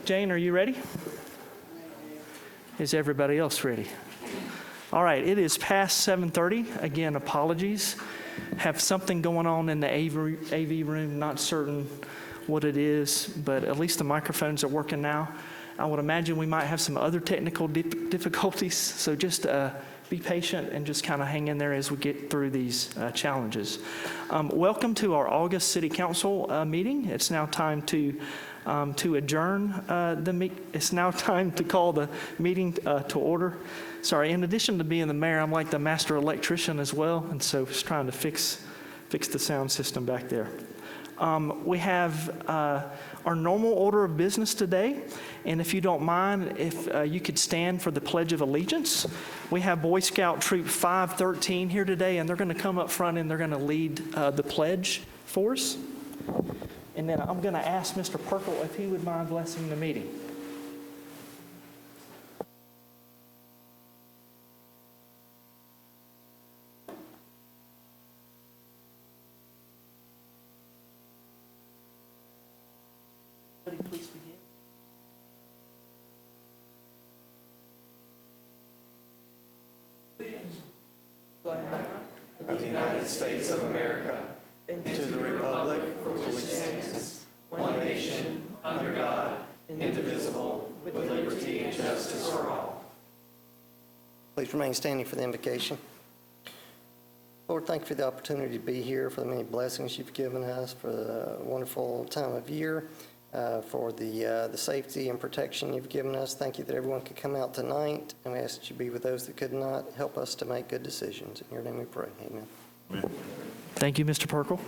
Jane, are you ready? Is everybody else ready? All right, it is past 7:30. Again, apologies. Have something going on in the AV room, not certain what it is, but at least the microphones are working now. I would imagine we might have some other technical difficulties, so just be patient and just kind of hang in there as we get through these challenges. Welcome to our August City Council meeting. It's now time to adjourn the meeting. It's now time to call the meeting to order. Sorry, in addition to being the mayor, I'm like the master electrician as well, and so just trying to fix the sound system back there. We have our normal order of business today, and if you don't mind, if you could stand for the Pledge of Allegiance. We have Boy Scout Troop 513 here today, and they're going to come up front and they're going to lead the pledge for us. And then I'm going to ask Mr. Perkle if he would mind blessing the meeting. Please begin. Of the United States of America, and to the republic for which it stands, one nation, under God, indivisible, with liberty and justice for all. Please remain standing for the invocation. Lord, thank you for the opportunity to be here, for the many blessings you've given us, for the wonderful time of year, for the safety and protection you've given us. Thank you that everyone could come out tonight, and we ask that you be with those that could not. Help us to make good decisions. In your name we pray. Amen. Amen. Thank you, Mr. Perkle.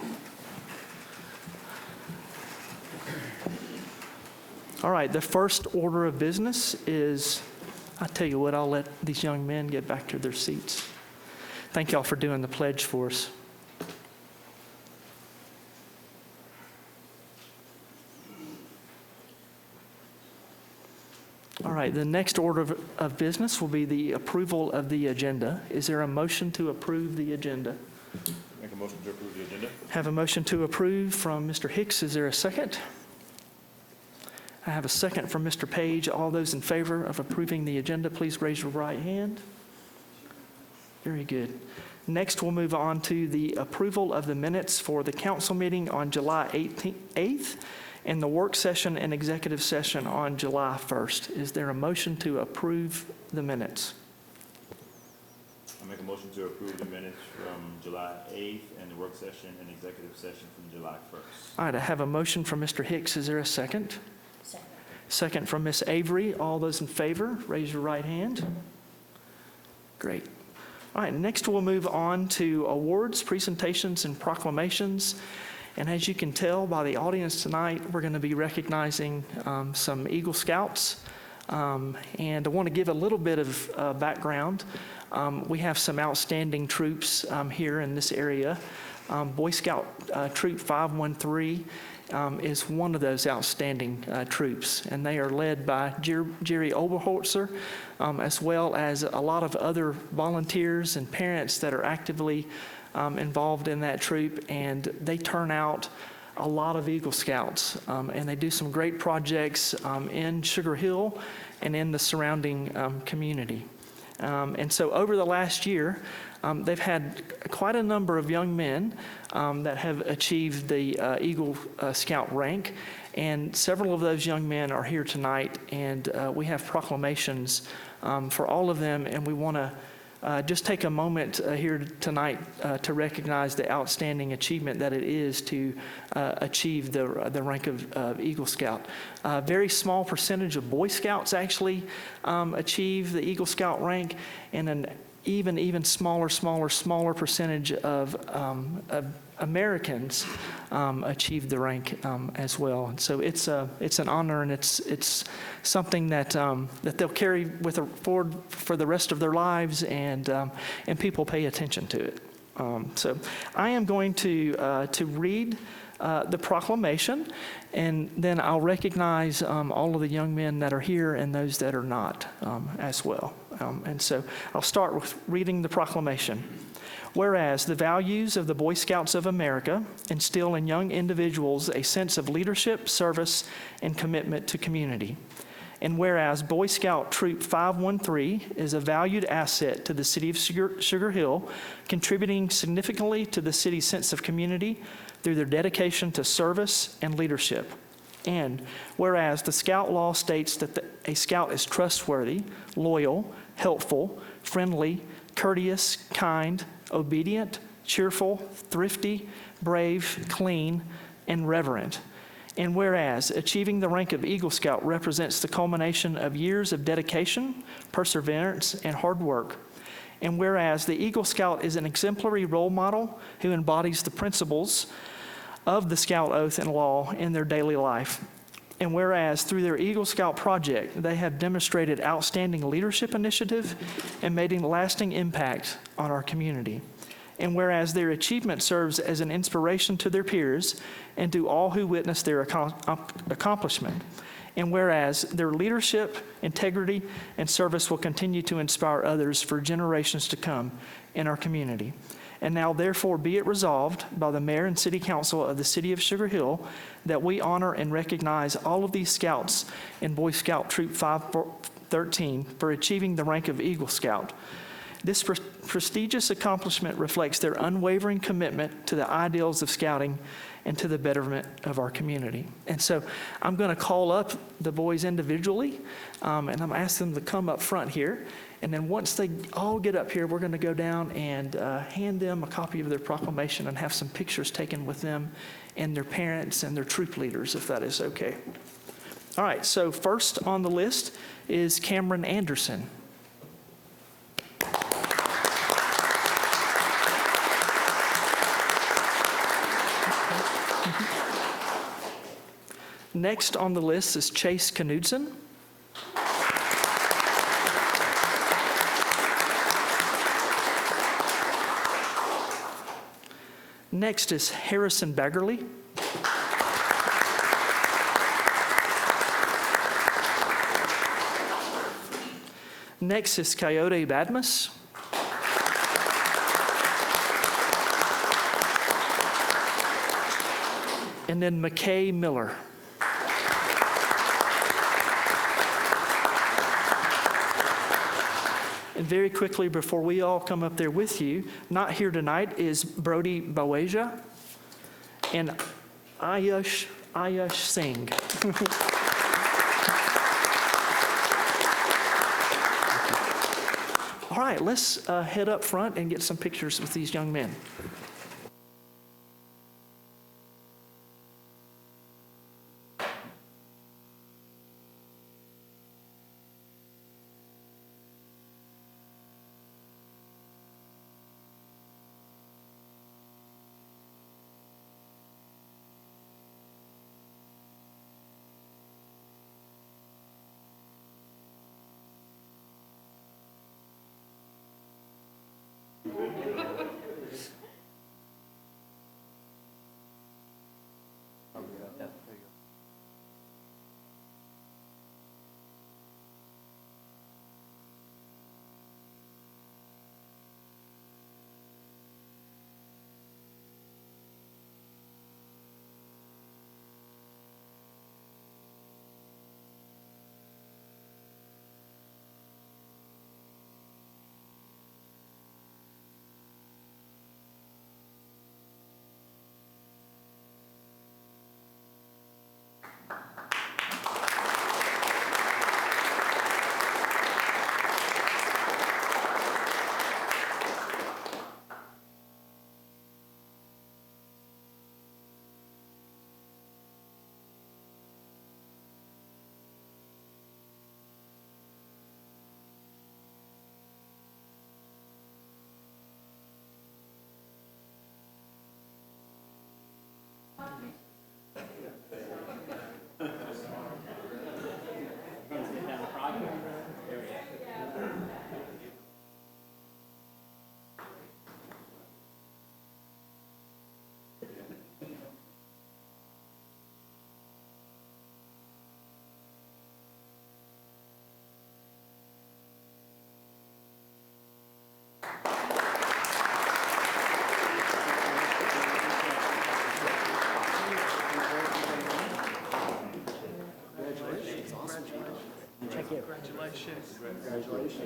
All right, the first order of business is, I tell you what, I'll let these young men get back to their seats. Thank y'all for doing the pledge for us. All right, the next order of business will be the approval of the agenda. Is there a motion to approve the agenda? Make a motion to approve the agenda. Have a motion to approve from Mr. Hicks. Is there a second? I have a second from Mr. Page. All those in favor of approving the agenda, please raise your right hand. Very good. Next, we'll move on to the approval of the minutes for the council meeting on July 8th and the work session and executive session on July 1st. Is there a motion to approve the minutes? I make a motion to approve the minutes from July 8th and the work session and executive session from July 1st. All right, I have a motion from Mr. Hicks. Is there a second? Second from Ms. Avery. All those in favor, raise your right hand. Great. All right, next we'll move on to awards, presentations, and proclamations. And as you can tell by the audience tonight, we're going to be recognizing some Eagle Scouts. And I want to give a little bit of background. We have some outstanding troops here in this area. Boy Scout Troop 513 is one of those outstanding troops, and they are led by Jerry Oberholzer, as well as a lot of other volunteers and parents that are actively involved in that troop, and they turn out a lot of Eagle Scouts, and they do some great projects in Sugar Hill and in the surrounding community. And so over the last year, they've had quite a number of young men that have achieved the Eagle Scout rank, and several of those young men are here tonight, and we have proclamations for all of them, and we want to just take a moment here tonight to recognize the outstanding achievement that it is to achieve the rank of Eagle Scout. A very small percentage of Boy Scouts actually achieve the Eagle Scout rank, and an even smaller percentage of Americans achieve the rank as well. And so it's an honor, and it's something that they'll carry forward for the rest of their lives, and people pay attention to it. So I am going to read the proclamation, and then I'll recognize all of the young men that are here and those that are not as well. And so I'll start with reading the proclamation. Whereas the values of the Boy Scouts of America instill in young individuals a sense of leadership, service, and commitment to community. And whereas Boy Scout Troop 513 is a valued asset to the city of Sugar Hill, contributing significantly to the city's sense of community through their dedication to service and leadership. And whereas the Scout Law states that a Scout is trustworthy, loyal, helpful, friendly, courteous, kind, obedient, cheerful, thrifty, brave, clean, and reverent. And whereas achieving the rank of Eagle Scout represents the culmination of years of dedication, perseverance, and hard work. And whereas the Eagle Scout is an exemplary role model who embodies the principles of the Scout Oath and Law in their daily life. And whereas through their Eagle Scout project, they have demonstrated outstanding leadership initiative and made a lasting impact on our community. And whereas their achievement serves as an inspiration to their peers and to all who witness their accomplishment. And whereas their leadership, integrity, and service will continue to inspire others for generations to come in our community. And now therefore be it resolved by the Mayor and City Council of the City of Sugar Hill that we honor and recognize all of these Scouts in Boy Scout Troop 513 for achieving the rank of Eagle Scout. This prestigious accomplishment reflects their unwavering commitment to the ideals of Scouting and to the betterment of our community. And so I'm going to call up the boys individually, and I'm asking them to come up front here. And then once they all get up here, we're going to go down and hand them a copy of their proclamation and have some pictures taken with them and their parents and their troop leaders, if that is okay. All right, so first on the list is Cameron Anderson. Next on the list is Chase Knudsen. Next is Harrison Baggerly. Next is Coyote Badmus. And then McKay Miller. And very quickly, before we all come up there with you, not here tonight is Brody Baweja and Ayush Singh. All right, let's head up front and get some pictures with these young men.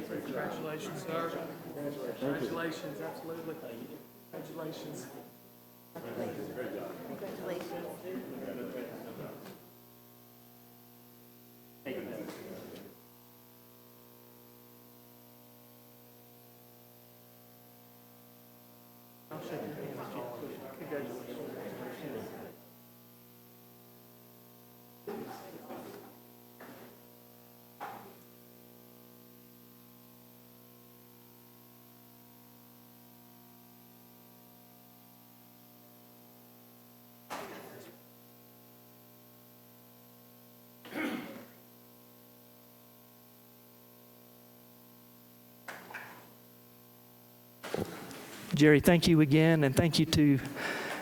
Congratulations, sir. Congratulations, absolutely. Congratulations. I'll shake your hand, Jim. Congratulations. Jerry, thank you again, and thank you to,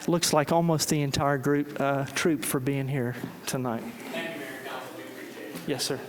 looks like almost the entire troop for being here tonight. Thank you, Mayor and Council. We appreciate it. Yes, sir.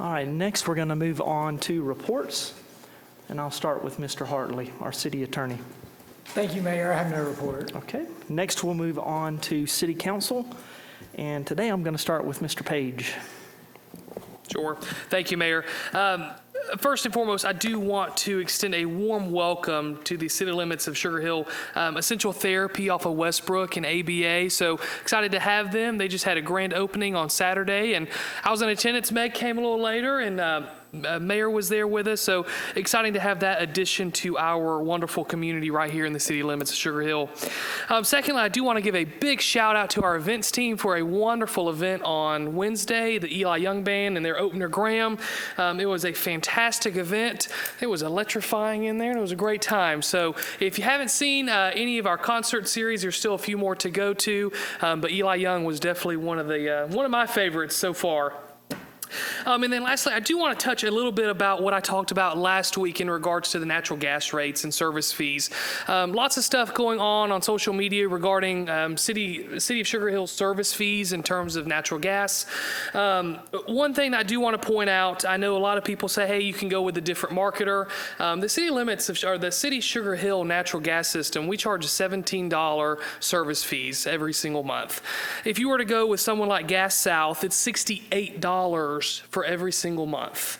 All right, next we're going to move on to reports, and I'll start with Mr. Hartley, our city attorney. Thank you, Mayor. I have no report. Okay, next we'll move on to city council, and today I'm going to start with Mr. Page. Sure. Thank you, Mayor. First and foremost, I do want to extend a warm welcome to the city limits of Sugar Hill Essential Therapy off of Westbrook and ABA. So excited to have them. They just had a grand opening on Saturday, and I was in attendance. Meg came a little later, and Mayor was there with us. So exciting to have that addition to our wonderful community right here in the city limits of Sugar Hill. Secondly, I do want to give a big shout out to our events team for a wonderful event on Wednesday, the Eli Young Band and their opener Graham. It was a fantastic event. It was electrifying in there, and it was a great time. So if you haven't seen any of our concert series, there's still a few more to go to, but Eli Young was definitely one of my favorites so far. And then lastly, I do want to touch a little bit about what I talked about last week in regards to the natural gas rates and service fees. Lots of stuff going on social media regarding City of Sugar Hill service fees in terms of natural gas. One thing that I do want to point out, I know a lot of people say, hey, you can go with a different marketer. The city limits or the City Sugar Hill natural gas system, we charge $17 service fees every single month. If you were to go with someone like Gas South, it's $68 for every single month,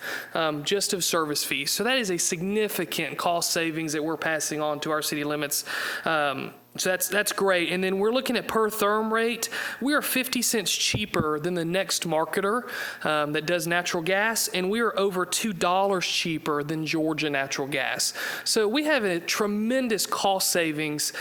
just of service fees. So that is a significant cost savings that we're passing on to our city limits. So that's great. And then we're looking at per therm rate. We are 50 cents cheaper than the next marketer that does natural gas, and we are over $2 cheaper than Georgia Natural Gas. So we have a tremendous cost savings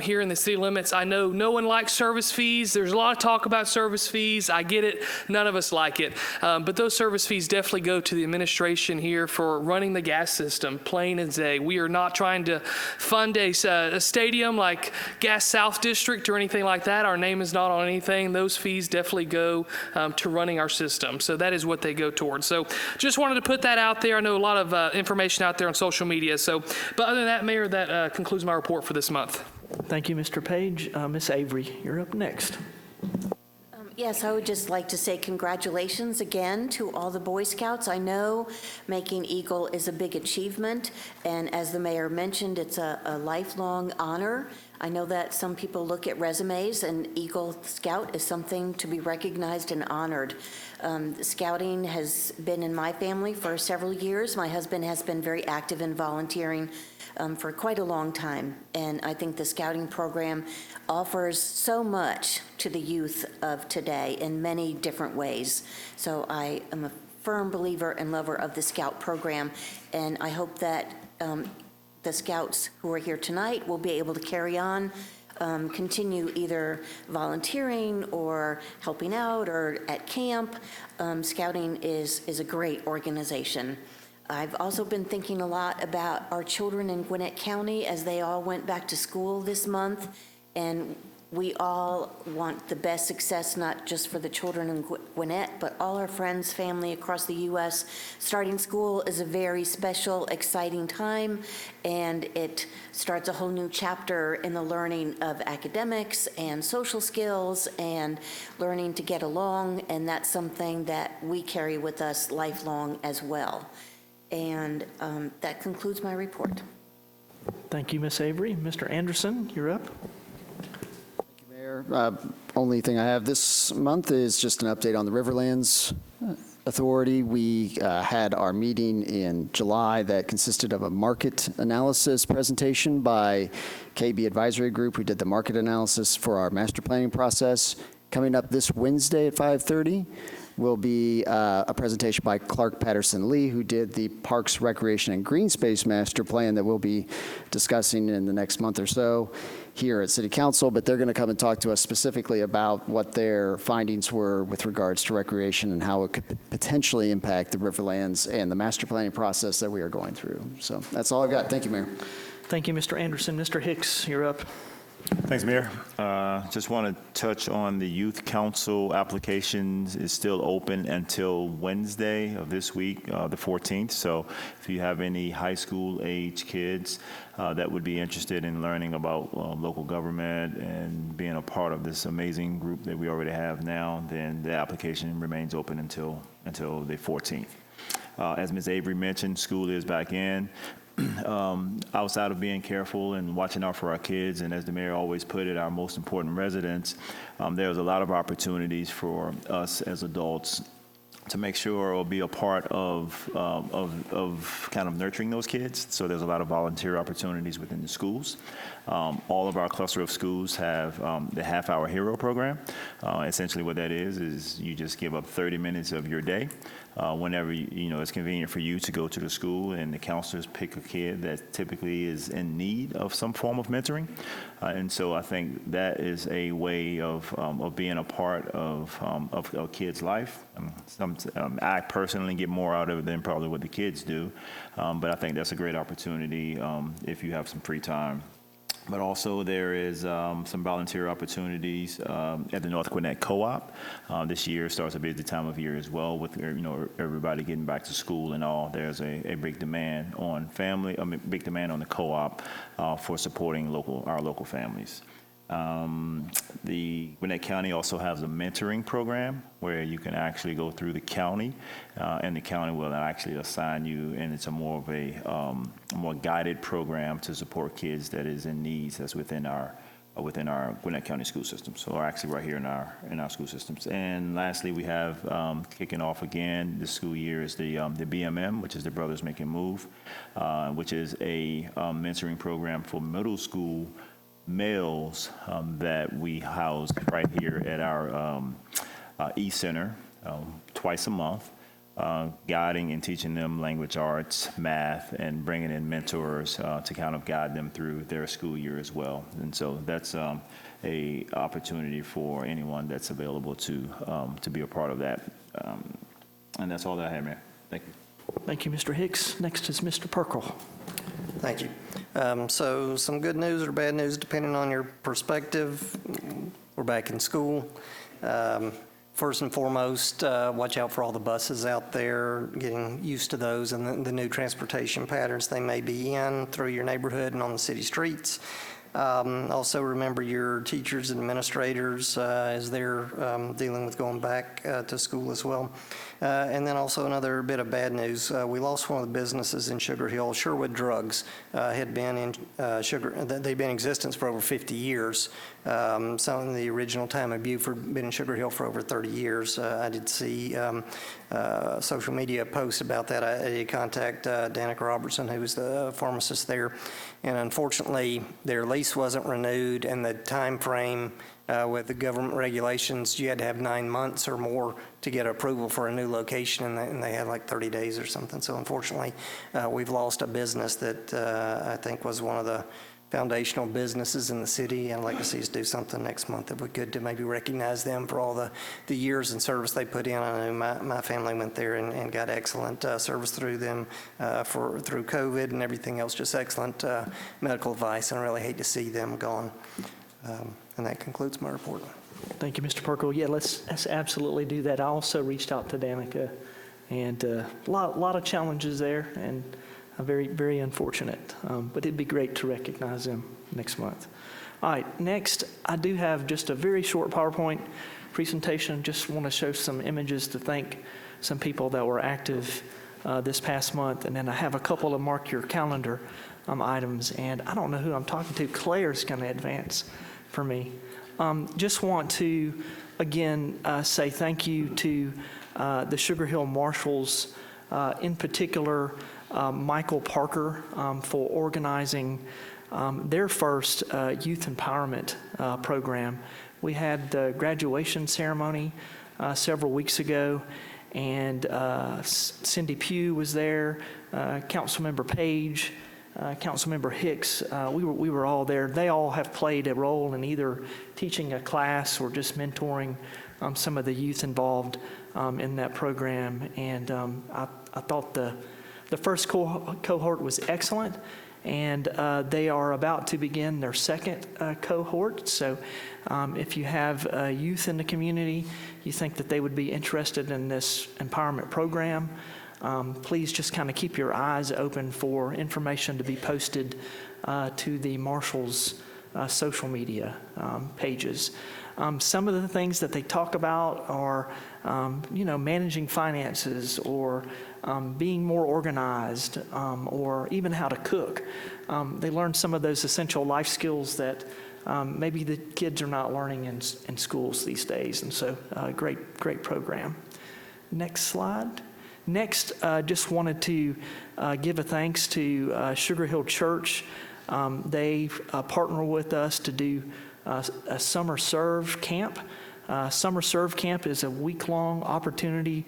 here in the city limits. I know no one likes service fees. There's a lot of talk about service fees. I get it. None of us like it. But those service fees definitely go to the administration here for running the gas system, plain as day. We are not trying to fund a stadium like Gas South District or anything like that. Our name is not on anything. Those fees definitely go to running our system. So that is what they go towards. So just wanted to put that out there. I know a lot of information out there on social media. So, but other than that, Mayor, that concludes my report for this month. Thank you, Mr. Page. Miss Avery, you're up next. Yes, I would just like to say congratulations again to all the Boy Scouts. I know making Eagle is a big achievement, and as the mayor mentioned, it's a lifelong honor. I know that some people look at resumes, and Eagle Scout is something to be recognized and honored. Scouting has been in my family for several years. My husband has been very active in volunteering for quite a long time, and I think the Scouting program offers so much to the youth of today in many different ways. So I am a firm believer and lover of the Scout program, and I hope that the Scouts who are here tonight will be able to carry on, continue either volunteering or helping out or at camp. Scouting is a great organization. I've also been thinking a lot about our children in Gwinnett County as they all went back to school this month, and we all want the best success, not just for the children in Gwinnett, but all our friends, family across the U.S. Starting school is a very special, exciting time, and it starts a whole new chapter in the learning of academics and social skills and learning to get along, and that's something that we carry with us lifelong as well. And that concludes my report. Thank you, Ms. Avery. Mr. Anderson, you're up. Mayor, only thing I have this month is just an update on the Riverlands Authority. We had our meeting in July that consisted of a market analysis presentation by KB Advisory Group, who did the market analysis for our master planning process. Coming up this Wednesday at 5:30 will be a presentation by Clark Patterson Lee, who did the Parks, Recreation, and Green Space Master Plan that we'll be discussing in the next month or so here at City Council, but they're going to come and talk to us specifically about what their findings were with regards to recreation and how it could potentially impact the Riverlands and the master planning process that we are going through. So that's all I've got. Thank you, Mayor. Thank you, Mr. Anderson. Mr. Hicks, you're up. Thanks, Mayor. Just want to touch on the Youth Council applications is still open until Wednesday of this week, the 14th. So if you have any high school age kids that would be interested in learning about local government and being a part of this amazing group that we already have now, then the application remains open until the 14th. As Ms. Avery mentioned, school is back in. Outside of being careful and watching out for our kids, and as the mayor always put it, our most important residents, there's a lot of opportunities for us as adults to make sure or be a part of kind of nurturing those kids. So there's a lot of volunteer opportunities within the schools. All of our cluster of schools have the half-hour hero program. Essentially what that is you just give up 30 minutes of your day whenever it's convenient for you to go to the school, and the counselors pick a kid that typically is in need of some form of mentoring. And so I think that is a way of being a part of a kid's life. I personally get more out of it than probably what the kids do, but I think that's a great opportunity if you have some free time. But also there is some volunteer opportunities at the North Gwinnett Co-op. This year starts a busy time of year as well with everybody getting back to school and all. There's a big demand on big demand on the co-op for supporting our local families. The Gwinnett County also has a mentoring program where you can actually go through the county, and the county will actually assign you, and it's a more guided program to support kids that is in needs that's within our Gwinnett County school system. So actually right here in our school systems. And lastly, we have kicking off again this school year is the BMM, which is the Brothers Make a Move, which is a mentoring program for middle school males that we house right here at our e-center twice a month, guiding and teaching them language arts, math, and bringing in mentors to kind of guide them through their school year as well. And so that's a opportunity for anyone that's available to be a part of that. And that's all that I have, Mayor. Thank you. Thank you, Mr. Hicks. Next is Mr. Perkle. Thank you. So some good news or bad news, depending on your perspective. We're back in school. First and foremost, watch out for all the buses out there, getting used to those and the new transportation patterns they may be in through your neighborhood and on the city streets. Also remember your teachers and administrators as they're dealing with going back to school as well. And then also another bit of bad news. We lost one of the businesses in Sugar Hill. Sherwood Drugs had been in they've been in existence for over 50 years. Some in the original time of Buford, been in Sugar Hill for over 30 years. I did see social media posts about that. I did contact Danica Robertson, who was the pharmacist there. And unfortunately, their lease wasn't renewed, and the time frame with the government regulations, you had to have 9 months or more to get approval for a new location, and they had like 30 days or something. So unfortunately, we've lost a business that I think was one of the foundational businesses in the city. I'd like to see us do something next month if we could to maybe recognize them for all the years and service they put in. I know my family went there and got excellent service through them through COVID and everything else, just excellent medical advice, and I really hate to see them gone. And that concludes my report. Thank you, Mr. Perkle. Yeah, let's absolutely do that. I also reached out to Danica, and a lot of challenges there, and very, very unfortunate. But it'd be great to recognize them next month. All right, next, I do have just a very short PowerPoint presentation. Just want to show some images to thank some people that were active this past month. And then I have a couple of mark your calendar items. And I don't know who I'm talking to. Claire's going to advance for me. Just want to, again, say thank you to the Sugar Hill Marshals, in particular, Michael Parker, for organizing their first youth empowerment program. We had the graduation ceremony several weeks ago, and Cindy Pugh was there, Councilmember Page, Councilmember Hicks. We were all there. They all have played a role in either teaching a class or just mentoring some of the youth involved in that program. And I thought the first cohort was excellent, and they are about to begin their second cohort. So if you have youth in the community, you think that they would be interested in this empowerment program, please just kind of keep your eyes open for information to be posted to the Marshals social media pages. Some of the things that they talk about are, managing finances, or being more organized, or even how to cook. They learn some of those essential life skills that maybe the kids are not learning in schools these days. And so, great program. Next slide. Next, just wanted to give a thanks to Sugar Hill Church. They partner with us to do a Summer Serve Camp. Summer Serve Camp is a week-long opportunity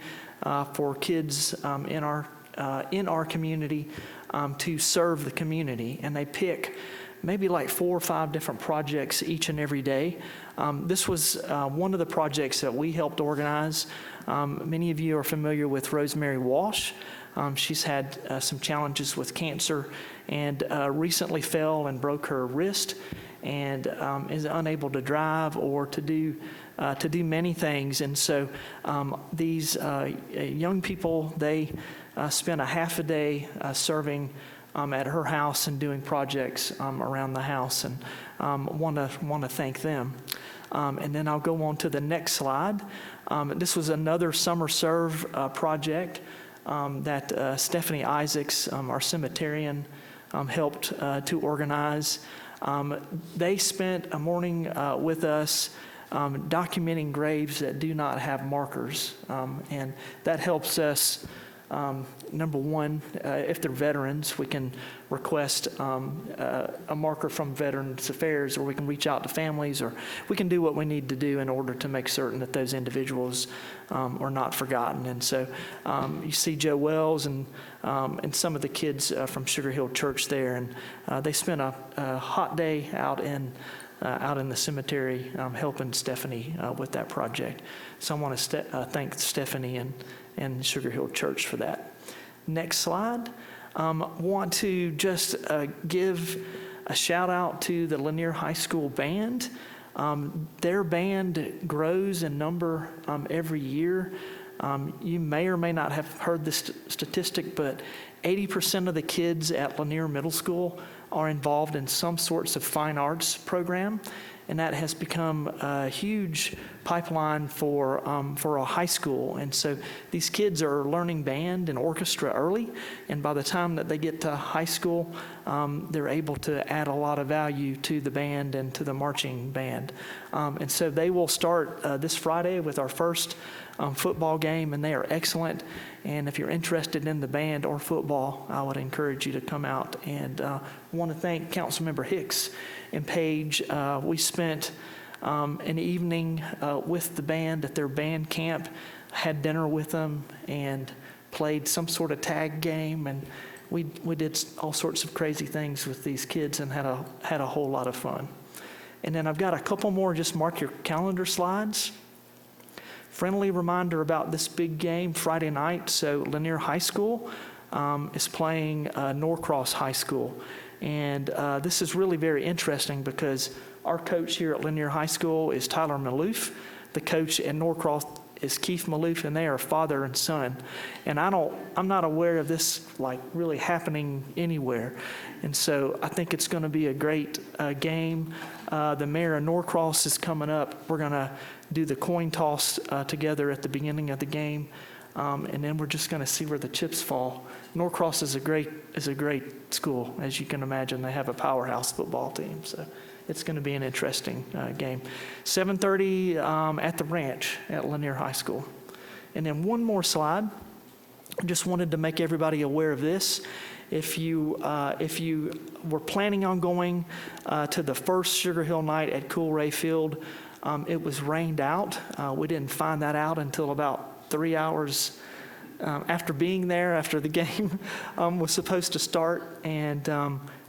for kids in our community to serve the community, and they pick maybe like 4 or 5 different projects each and every day. This was one of the projects that we helped organize. Many of you are familiar with Rosemary Walsh. She's had some challenges with cancer, and recently fell and broke her wrist, and is unable to drive or to do many things. And so these young people, they spent a half a day serving at her house and doing projects around the house, and want to thank them. And then I'll go on to the next slide. This was another Summer Serve project that Stephanie Isaacs, our cemeterian, helped to organize. They spent a morning with us documenting graves that do not have markers, and that helps us. Number one, if they're veterans, we can request a marker from Veterans Affairs, or we can reach out to families, or we can do what we need to do in order to make certain that those individuals are not forgotten. And so you see Joe Wells and some of the kids from Sugar Hill Church there, and they spent a hot day out in the cemetery helping Stephanie with that project. So I want to thank Stephanie and Sugar Hill Church for that. Next slide. Want to just give a shout out to the Lanier High School band. Their band grows in number every year. You may or may not have heard this statistic, but 80% of the kids at Lanier Middle School are involved in some sorts of fine arts program, and that has become a huge pipeline for a high school. And so these kids are learning band and orchestra early, and by the time that they get to high school, they're able to add a lot of value to the band and to the marching band. And so they will start this Friday with our first football game, and they are excellent. And if you're interested in the band or football, I would encourage you to come out. And want to thank Councilmember Hicks and Page. We spent an evening with the band at their band camp, had dinner with them, and played some sort of tag game. And we did all sorts of crazy things with these kids and had a whole lot of fun. And then I've got a couple more just mark your calendar slides. Friendly reminder about this big game Friday night. So Lanier High School is playing Norcross High School. And this is really very interesting because Our coach here at Lanier High School is Tyler Maloof. The coach at Norcross is Keith Maloof, and they are father and son. And I'm not aware of this like really happening anywhere. And so I think it's going to be a great game. The mayor of Norcross is coming up. We're going to do the coin toss together at the beginning of the game. And then we're just going to see where the chips fall. Norcross is a great school, as you can imagine. They have a powerhouse football team, so it's going to be an interesting game. 7:30 at the ranch at Lanier High School. And then one more slide. I just wanted to make everybody aware of this. If you were planning on going to the first Sugar Hill night at Coolray Field, it was rained out. We didn't find that out until about 3 hours after being there, after the game was supposed to start. And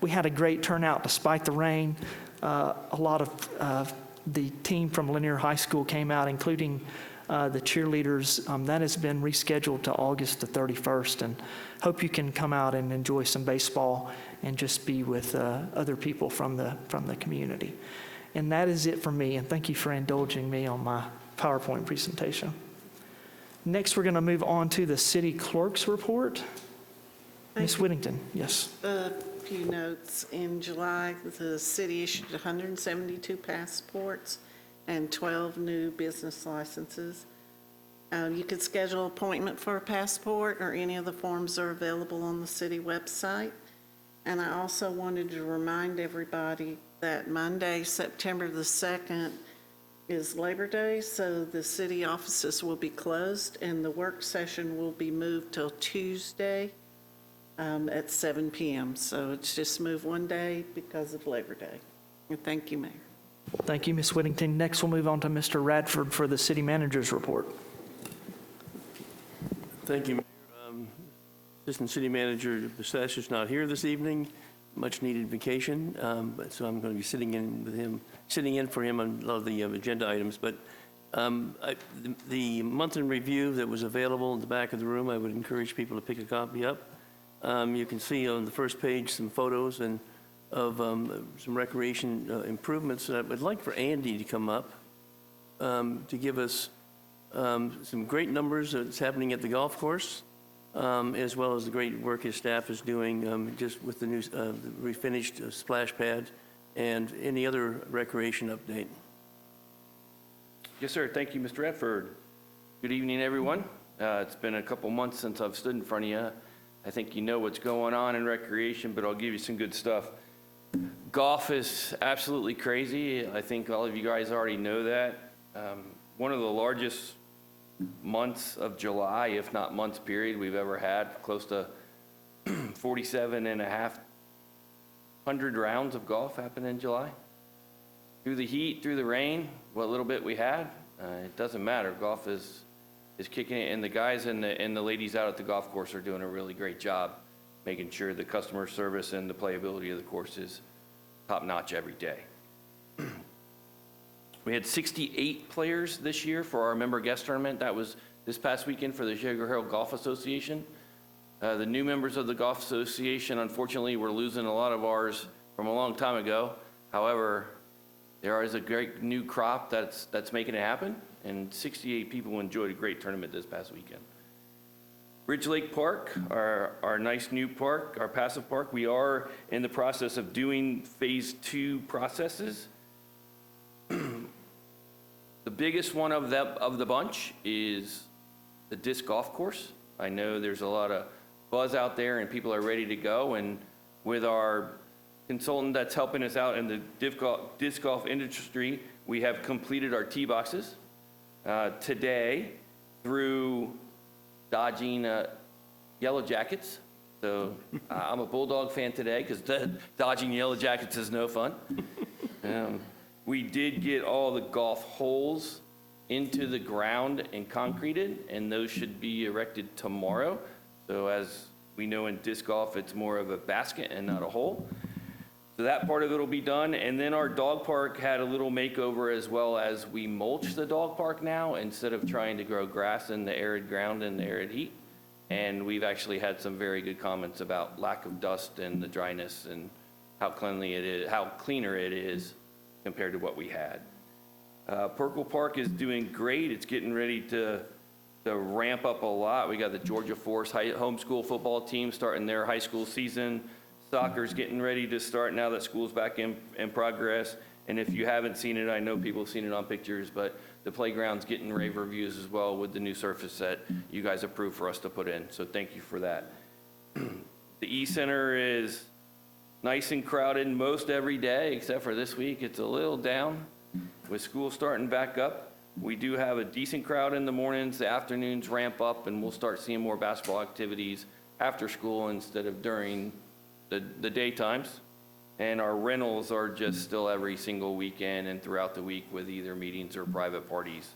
we had a great turnout despite the rain. A lot of the team from Lanier High School came out, including the cheerleaders. That has been rescheduled to August the 31st, and hope you can come out and enjoy some baseball and just be with other people from the community. And that is it for me, and thank you for indulging me on my PowerPoint presentation. Next, we're going to move on to the city clerk's report. Ms. Whittington, yes. A few notes. In July, the city issued 172 passports and 12 new business licenses. You could schedule an appointment for a passport, or any of the forms are available on the city website. And I also wanted to remind everybody that Monday, September the 2nd, is Labor Day, so the city offices will be closed, and the work session will be moved till Tuesday at 7 p.m. So it's just moved one day because of Labor Day. And thank you, Mayor. Thank you, Ms. Whittington. Next, we'll move on to Mr. Radford for the city manager's report. Thank you, Mayor. Assistant City Manager Basesh is not here this evening, much needed vacation, so I'm going to be sitting in for him on a lot of the agenda items. But the month in review that was available in the back of the room, I would encourage people to pick a copy up. You can see on the first page some photos of some recreation improvements. I would like for Andy to come up to give us some great numbers that's happening at the golf course, as well as the great work his staff is doing just with the new refinished splash pad and any other recreation update. Yes, sir. Thank you, Mr. Redford. Good evening, everyone. It's been a couple months since I've stood in front of you. I think you know what's going on in recreation, but I'll give you some good stuff. Golf is absolutely crazy. I think all of you guys already know that. One of the largest months of July, if not months period, we've ever had. Close to 47,500 rounds of golf happened in July. Through the heat, through the rain, what little bit we had, it doesn't matter. Golf is kicking it, and the guys and the ladies out at the golf course are doing a really great job making sure the customer service and the playability of the course is top-notch every day. We had 68 players this year for our member guest tournament. That was this past weekend for the Sugar Hill Golf Association. The new members of the Golf Association, unfortunately, we're losing a lot of ours from a long time ago. However, there is a great new crop that's making it happen, and 68 people enjoyed a great tournament this past weekend. Ridge Lake Park, our nice new park, our passive park, we are in the process of doing phase 2 processes. The biggest one of the bunch is the disc golf course. I know there's a lot of buzz out there and people are ready to go, and with our consultant that's helping us out in the disc golf industry, we have completed our tee boxes today through dodging Yellow Jackets. So I'm a Bulldog fan today because dodging Yellow Jackets is no fun. We did get all the golf holes into the ground and concreted, and those should be erected tomorrow. So as we know in disc golf, it's more of a basket and not a hole. So that part of it will be done. And then our dog park had a little makeover, as well as we mulch the dog park now instead of trying to grow grass in the arid ground and the arid heat. And we've actually had some very good comments about lack of dust and the dryness and how cleanly it is, how cleaner it is compared to what we had. Perkle Park is doing great. It's getting ready to ramp up a lot. We got the Georgia Force homeschool football team starting their high school season. Soccer's getting ready to start now that school's back in progress. And if you haven't seen it, I know people have seen it on pictures, but the playground's getting rave reviews as well with the new surface that you guys approved for us to put in. So thank you for that. The E-Center is nice and crowded most every day, except for this week. It's a little down with school starting back up. We do have a decent crowd in the mornings. The afternoons ramp up, and we'll start seeing more basketball activities after school instead of during the daytimes. And our rentals are just still every single weekend and throughout the week with either meetings or private parties.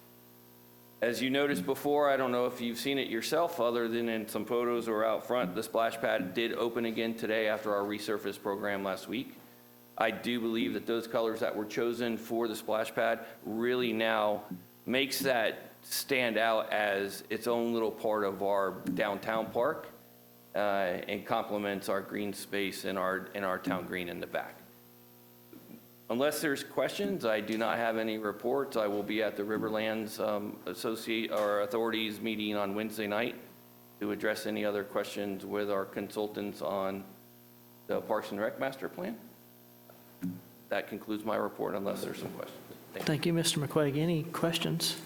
As you noticed before, I don't know if you've seen it yourself other than in some photos or out front, the splash pad did open again today after our resurface program last week. I do believe that those colors that were chosen for the splash pad really now makes that stand out as its own little part of our downtown park. And complements our green space and our town green in the back. Unless there's questions, I do not have any reports. I will be at the Riverlands Authorities meeting on Wednesday night to address any other questions with our consultants on the Parks and Rec Master Plan. That concludes my report unless there's some questions. Thank you, Mr. McQuaig. Any questions?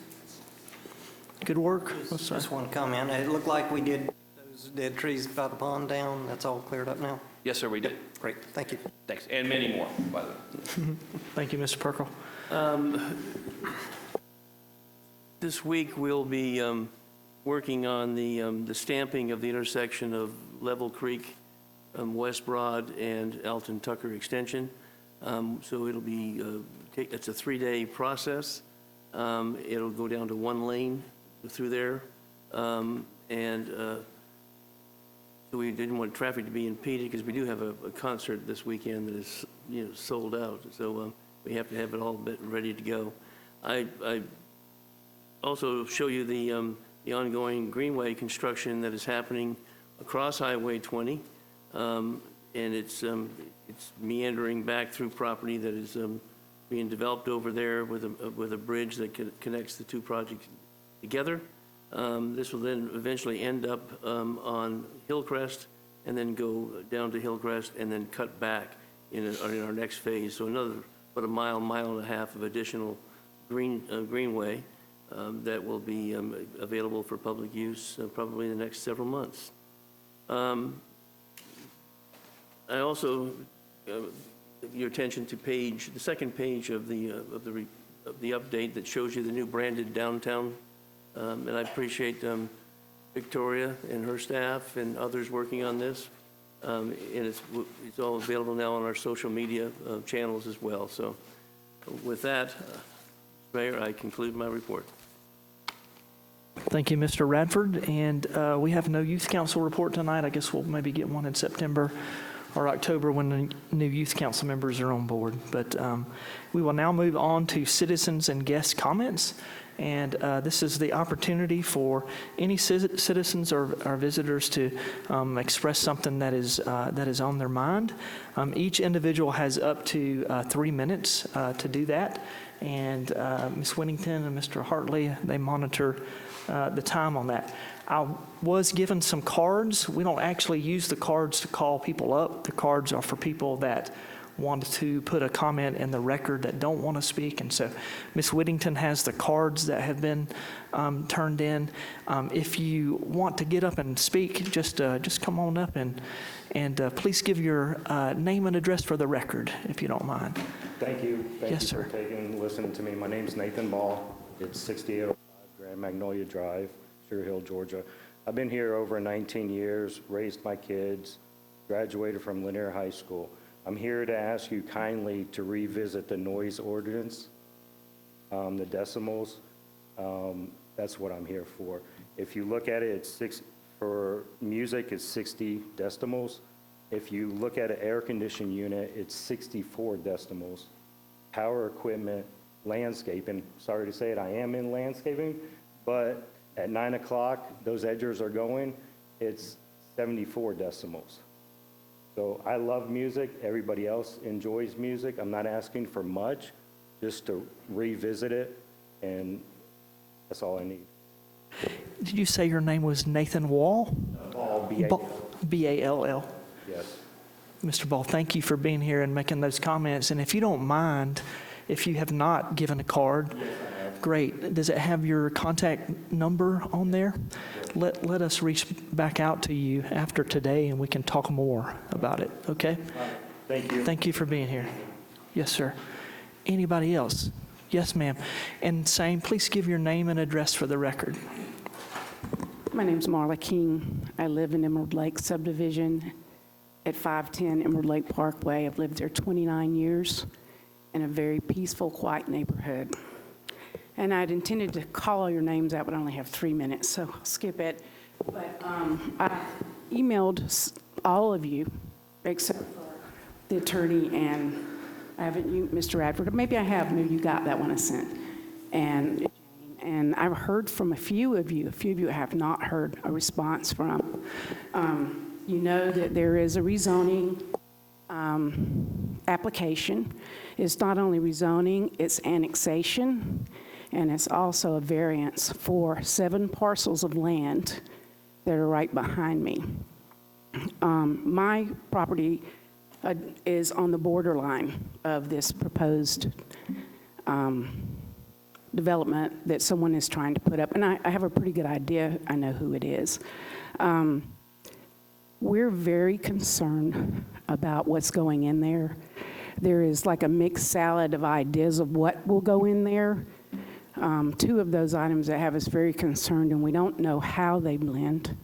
Good work. Oh, sorry. Just one comment. It looked like we did those dead trees by the pond down. That's all cleared up now? Yes, sir, we did. Great, thank you. Thanks, and many more, by the way. Thank you, Mr. Perkle. This week, we'll be working on the stamping of the intersection of Level Creek, West Broad, and Alton Tucker Extension. So it'll be, it's a 3-day process. It'll go down to 1 lane through there. So we didn't want traffic to be impeded because we do have a concert this weekend that is, sold out. So we have to have it all ready to go. I also show you the ongoing greenway construction that is happening across Highway 20, and it's meandering back through property that is being developed over there with a bridge that connects the two projects together. This will then eventually end up on Hillcrest and then go down to Hillcrest and then cut back in our next phase. So another about a mile and a half of additional greenway that will be available for public use probably in the next several months. I also your attention to the second page of the update that shows you the new branded downtown. And I appreciate Victoria and her staff and others working on this. And it's all available now on our social media channels as well. So with that, Mayor, I conclude my report. Thank you, Mr. Radford. And we have no youth council report tonight. I guess we'll maybe get one in September or October when the new youth council members are on board. But we will now move on to citizens and guest comments. And this is the opportunity for any citizens or visitors to express something that is on their mind. Each individual has up to 3 minutes to do that. And Ms. Whittington and Mr. Hartley, they monitor the time on that. I was given some cards. We don't actually use the cards to call people up. The cards are for people that want to put a comment in the record that don't want to speak. And so Ms. Whittington has the cards that have been turned in. If you want to get up and speak, just come on up and please give your name and address for the record, if you don't mind. Thank you. Thank Yes, you sir. for listening to me. My name's Nathan Ball. It's 6805 Grand Magnolia Drive, Sugar Hill, Georgia. I've been here over 19 years, raised my kids, graduated from Lanier High School. I'm here to ask you kindly to revisit the noise ordinance, the decimals. That's what I'm here for. If you look at it, for music, it's 60 decibels. If you look at an air conditioning unit, it's 64 decibels. Power equipment, landscaping, sorry to say it, I am in landscaping, but at 9 o'clock, those edgers are going, it's 74 decibels. So I love music. Everybody else enjoys music. I'm not asking for much, just to revisit it, and that's all I need. Did you say your name was Nathan Wall? Ball, B-A-L. B-A-L-L. Yes. Mr. Ball, thank you for being here and making those comments. And if you don't mind, if you have not given a card, great. Does it have your contact number on there? Let us reach back out to you after today and we can talk more about it, okay? Thank you. Thank you for being here. Yes, sir. Anybody else? Yes, ma'am. And same, please give your name and address for the record. My name's Marla King. I live in Emerald Lake subdivision at 510 Emerald Lake Parkway. I've lived there 29 years in a very peaceful, quiet neighborhood. And I'd intended to call all your names out, but I only have 3 minutes, so I'll skip it. But I emailed all of you, except for the attorney, and I haven't, you, Mr. Radford, maybe I have, maybe you got that one I sent. And I've heard from a few of you have not heard a response from. You know that there is a rezoning application. It's not only rezoning, it's annexation, and it's also a variance for 7 parcels of land that are right behind me. My property is on the borderline of this proposed development that someone is trying to put up, and I have a pretty good idea. I know who it is. We're very concerned about what's going in there. There is like a mixed salad of ideas of what will go in there. 2 of those items that have us very concerned, and we don't know how they blend,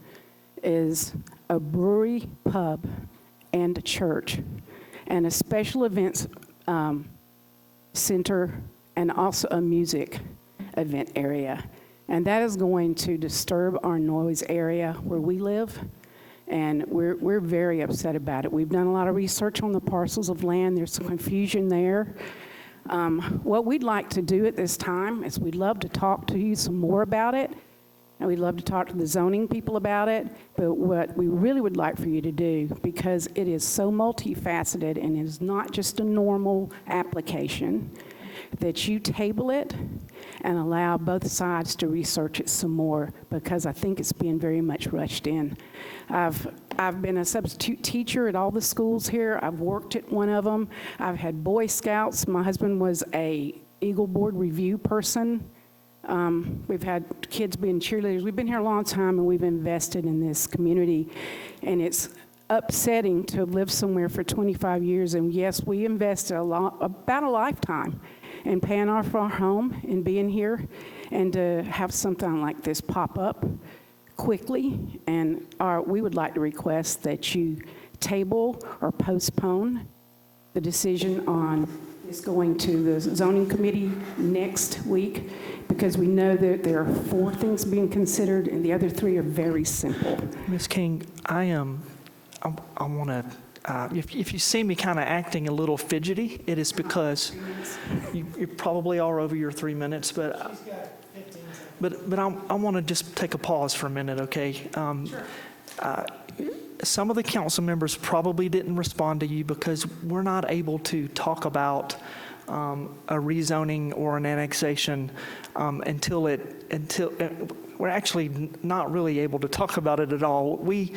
is a brewery, pub, and a church, and a special events center, and also a music event area. And that is going to disturb our noise area where we live. And we're very upset about it. We've done a lot of research on the parcels of land. There's some confusion there. What we'd like to do at this time is we'd love to talk to you some more about it. And we'd love to talk to the zoning people about it. But what we really would like for you to do, because it is so multifaceted and it is not just a normal application, that you table it and allow both sides to research it some more, because I think it's being very much rushed in. I've been a substitute teacher at all the schools here. I've worked at one of them. I've had Boy Scouts. My husband was a Eagle Board review person. We've had kids being cheerleaders. We've been here a long time, and we've invested in this community, and it's upsetting to have lived somewhere for 25 years. And yes, we invested about a lifetime in paying off our home and being here, and to have something like this pop up quickly. And we would like to request that you table or postpone the decision on this going to the zoning committee next week, because we know that there are 4 things being considered and the other 3 are very simple. Ms. King, I want to, if you see me kind of acting a little fidgety, it is because you probably are over your 3 minutes, but I want to just take a pause for a minute, okay? Sure. Some of the council members probably didn't respond to you because we're not able to talk about a rezoning or an annexation until we're actually not really able to talk about it at all. We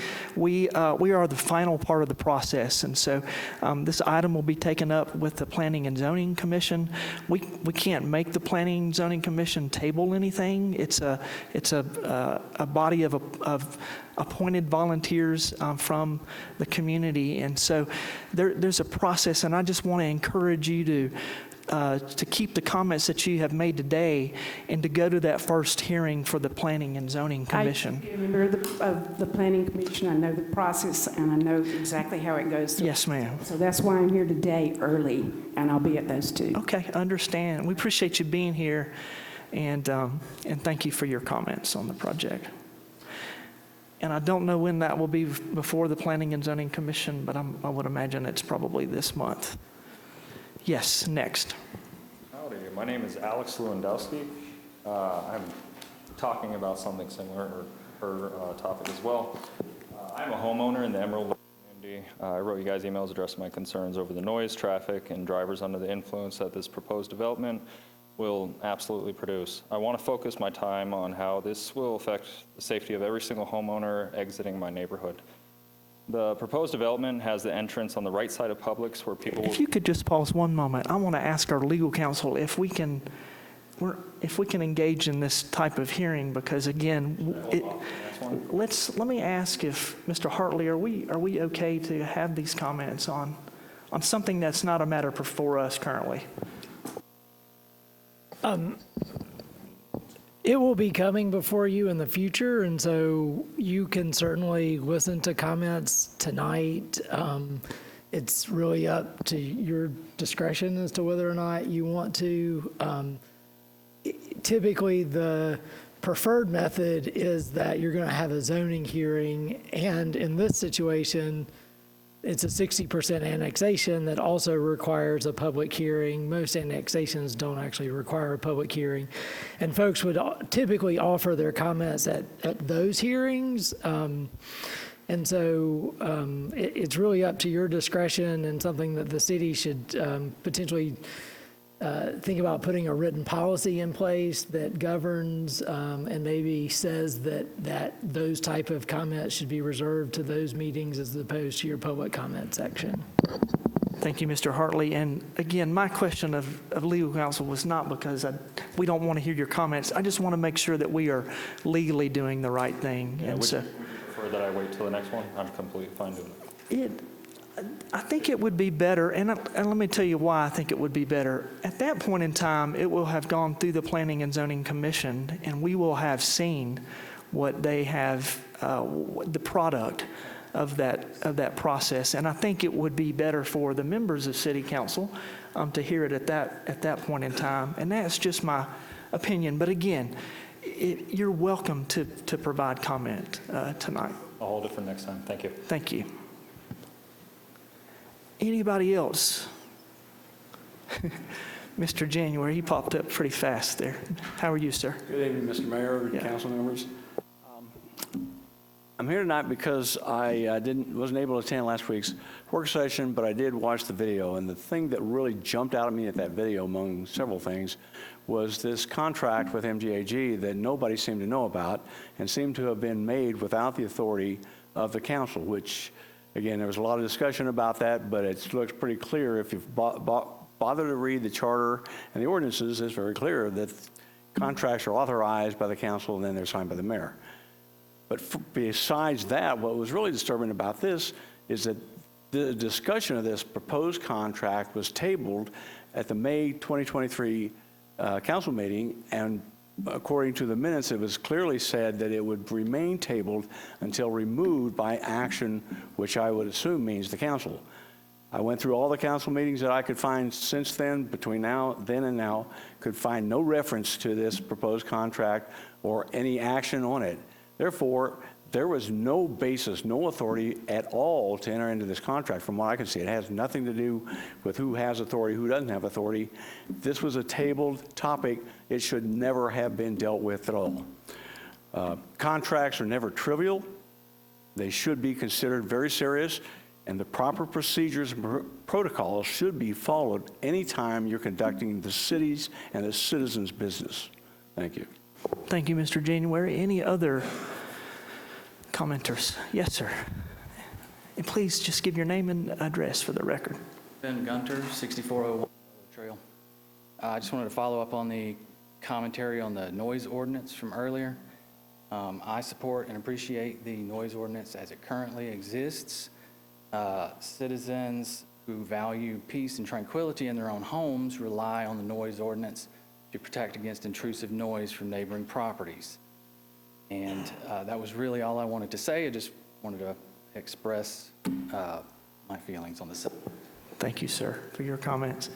are the final part of the process, and so this item will be taken up with the Planning and Zoning Commission. We can't make the Planning and Zoning Commission table anything. It's a body of appointed volunteers from the community, and so there's a process, and I just want to encourage you to keep the comments that you have made today and to go to that first hearing for the Planning and Zoning Commission. I'm a member of the Planning Commission. I know the process, and I know exactly how it goes through. Yes, ma'am. So that's why I'm here today early, and I'll be at those 2. Okay, understand. We appreciate you being here, and thank you for your comments on the project. And I don't know when that will be before the Planning and Zoning Commission, but I would imagine it's probably this month. Yes, next. Howdy, my name is Alex Lewandowski. I'm talking about something similar, or her topic as well. I'm a homeowner in the Emerald Lake opportunity. I wrote you guys emails addressing my concerns over the noise, traffic, and drivers under the influence that this proposed development will absolutely produce. I want to focus my time on how this will affect the safety of every single homeowner exiting my neighborhood. The proposed development has the entrance on the right side of Publix where people will... If you could just pause one moment, I want to ask our legal counsel if we can engage in this type of hearing, because again, let me ask if, Mr. Hartley, are we okay to have these comments on something that's not a matter for us currently? It will be coming before you in the future, and so you can certainly listen to comments tonight. It's really up to your discretion as to whether or not you want to. Typically, the preferred method is that you're going to have a zoning hearing, and in this situation, it's a 60% annexation that also requires a public hearing. Most annexations don't actually require a public hearing. And folks would typically offer their comments at those hearings. And so it's really up to your discretion, and something that the city should potentially think about putting a written policy in place that governs and maybe says that those type of comments should be reserved to those meetings as opposed to your public comment section. Thank you, Mr. Hartley. And again, my question of legal counsel was not because we don't want to hear your comments. I just want to make sure that we are legally doing the right thing. Yeah, would you prefer that I wait till the next one? I'm completely fine doing it. I think it would be better, and let me tell you why I think it would be better. At that point in time, it will have gone through the Planning and Zoning Commission, and we will have seen what they have, the product of that process. And I think it would be better for the members of City Council to hear it at that point in time. And that's just my opinion. But again, you're welcome to provide comment tonight. I'll hold it for next time. Thank you. Thank you. Anybody else? Mr. January, he popped up pretty fast there. How are you, sir? Good evening, Mr. Mayor, council members. I'm here tonight because I wasn't able to attend last week's work session, but I did watch the video. And the thing that really jumped out at me at that video, among several things, was this contract with MGAG that nobody seemed to know about and seemed to have been made without the authority of the council, which, again, there was a lot of discussion about that, but it looks pretty clear if you've bothered to read the charter and the ordinances. It's very clear that contracts are authorized by the council and then they're signed by the mayor. But besides that, what was really disturbing about this is that the discussion of this proposed contract was tabled at the May 2023 council meeting, and according to the minutes, it was clearly said that it would remain tabled until removed by action, which I would assume means the council. I went through all the council meetings that I could find since then, between then and now, could find no reference to this proposed contract or any action on it. Therefore, there was no basis, no authority at all to enter into this contract from what I can see. It has nothing to do with who has authority, who doesn't have authority. This was a tabled topic. It should never have been dealt with at all. Contracts are never trivial. They should be considered very serious, and the proper procedures and protocols should be followed anytime you're conducting the city's and the citizens' business. Thank you. Thank you, Mr. January. Any other commenters? Yes, sir. And please just give your name and address for the record. Ben Gunter, 6401 Trail. I just wanted to follow up on the commentary on the noise ordinance from earlier. I support and appreciate the noise ordinance as it currently exists. Citizens who value peace and tranquility in their own homes rely on the noise ordinance to protect against intrusive noise from neighboring properties. And that was really all I wanted to say. I just wanted to express my feelings on this. Thank you, sir, for your comments.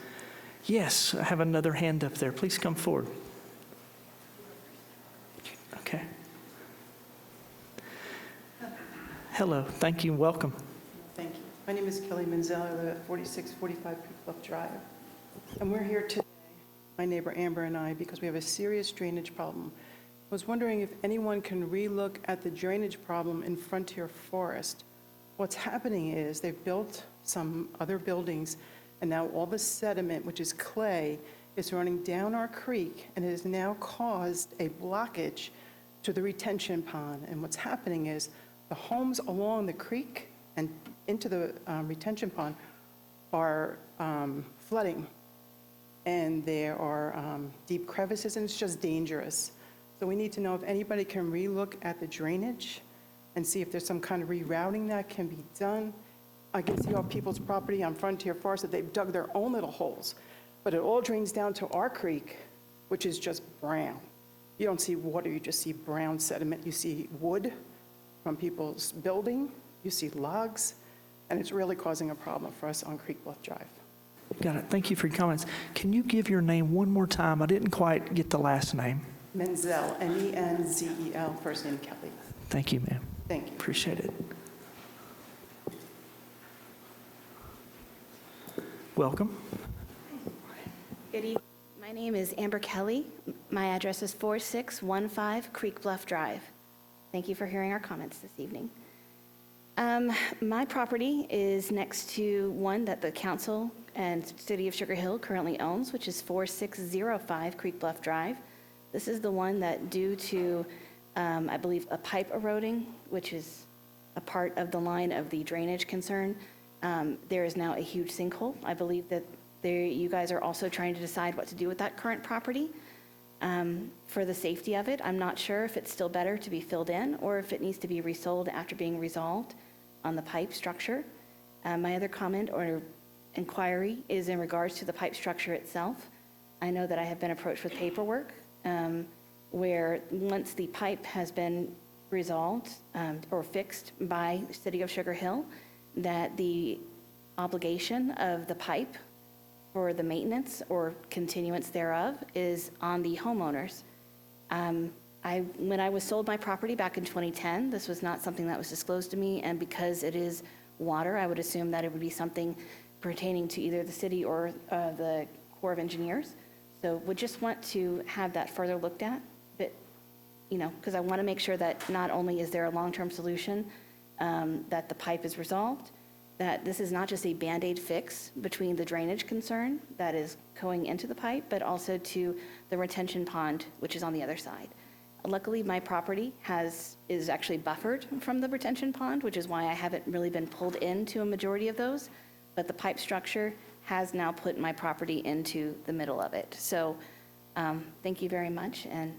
Yes, I have another hand up there. Please come forward. Okay. Hello. Thank you. Welcome. Thank you. My name is Kelly Manzello. I live at 4645 Creek Bluff Drive. And we're here today, my neighbor Amber and I, because we have a serious drainage problem. I was wondering if anyone can relook at the drainage problem in Frontier Forest. what's happening is they've built some other buildings, and now all the sediment, which is clay, is running down our creek, and it has now caused a blockage to the retention pond. And what's happening is the homes along the creek and into the retention pond are flooding, and there are deep crevices, and it's just dangerous. So we need to know if anybody can relook at the drainage and see if there's some kind of rerouting that can be done. I can see off people's property on Frontier Forest that they've dug their own little holes, but it all drains down to our creek, which is just brown. You don't see water, you just see brown sediment. You see wood from people's building, you see logs, and it's really causing a problem for us on Creek Bluff Drive. Got it. Thank you for your comments. Can you give your name one more time? I didn't quite get the last name. Menzel, M-E-N-Z-E-L, first name Kelly. Thank you, ma'am. Thank you. Appreciate it. Welcome. Good evening. My name is Amber Kelly. My address is 4615 Creek Bluff Drive. Thank you for hearing our comments this evening. My property is next to one that the council and City of Sugar Hill currently owns, which is 4605 Creek Bluff Drive. This is the one that, due to, I believe, a pipe eroding, which is a part of the line of the drainage concern, there is now a huge sinkhole. I believe that you guys are also trying to decide what to do with that current property for the safety of it. I'm not sure if it's still better to be filled in or if it needs to be resold after being resolved on the pipe structure. My other comment or inquiry is in regards to the pipe structure itself. I know that I have been approached with paperwork where once the pipe has been resolved or fixed by City of Sugar Hill, that the obligation of the pipe for the maintenance or continuance thereof is on the homeowners. When I was sold my property back in 2010, this was not something that was disclosed to me, and because it is water, I would assume that it would be something pertaining to either the city or the Corps of Engineers. So would just want to have that further looked at, but, because I want to make sure that not only is there a long-term solution, that the pipe is resolved, that this is not just a Band-Aid fix between the drainage concern that is going into the pipe, but also to the retention pond, which is on the other side. Luckily, my property is actually buffered from the retention pond, which is why I haven't really been pulled into a majority of those, but the pipe structure has now put my property into the middle of it. So thank you very much, and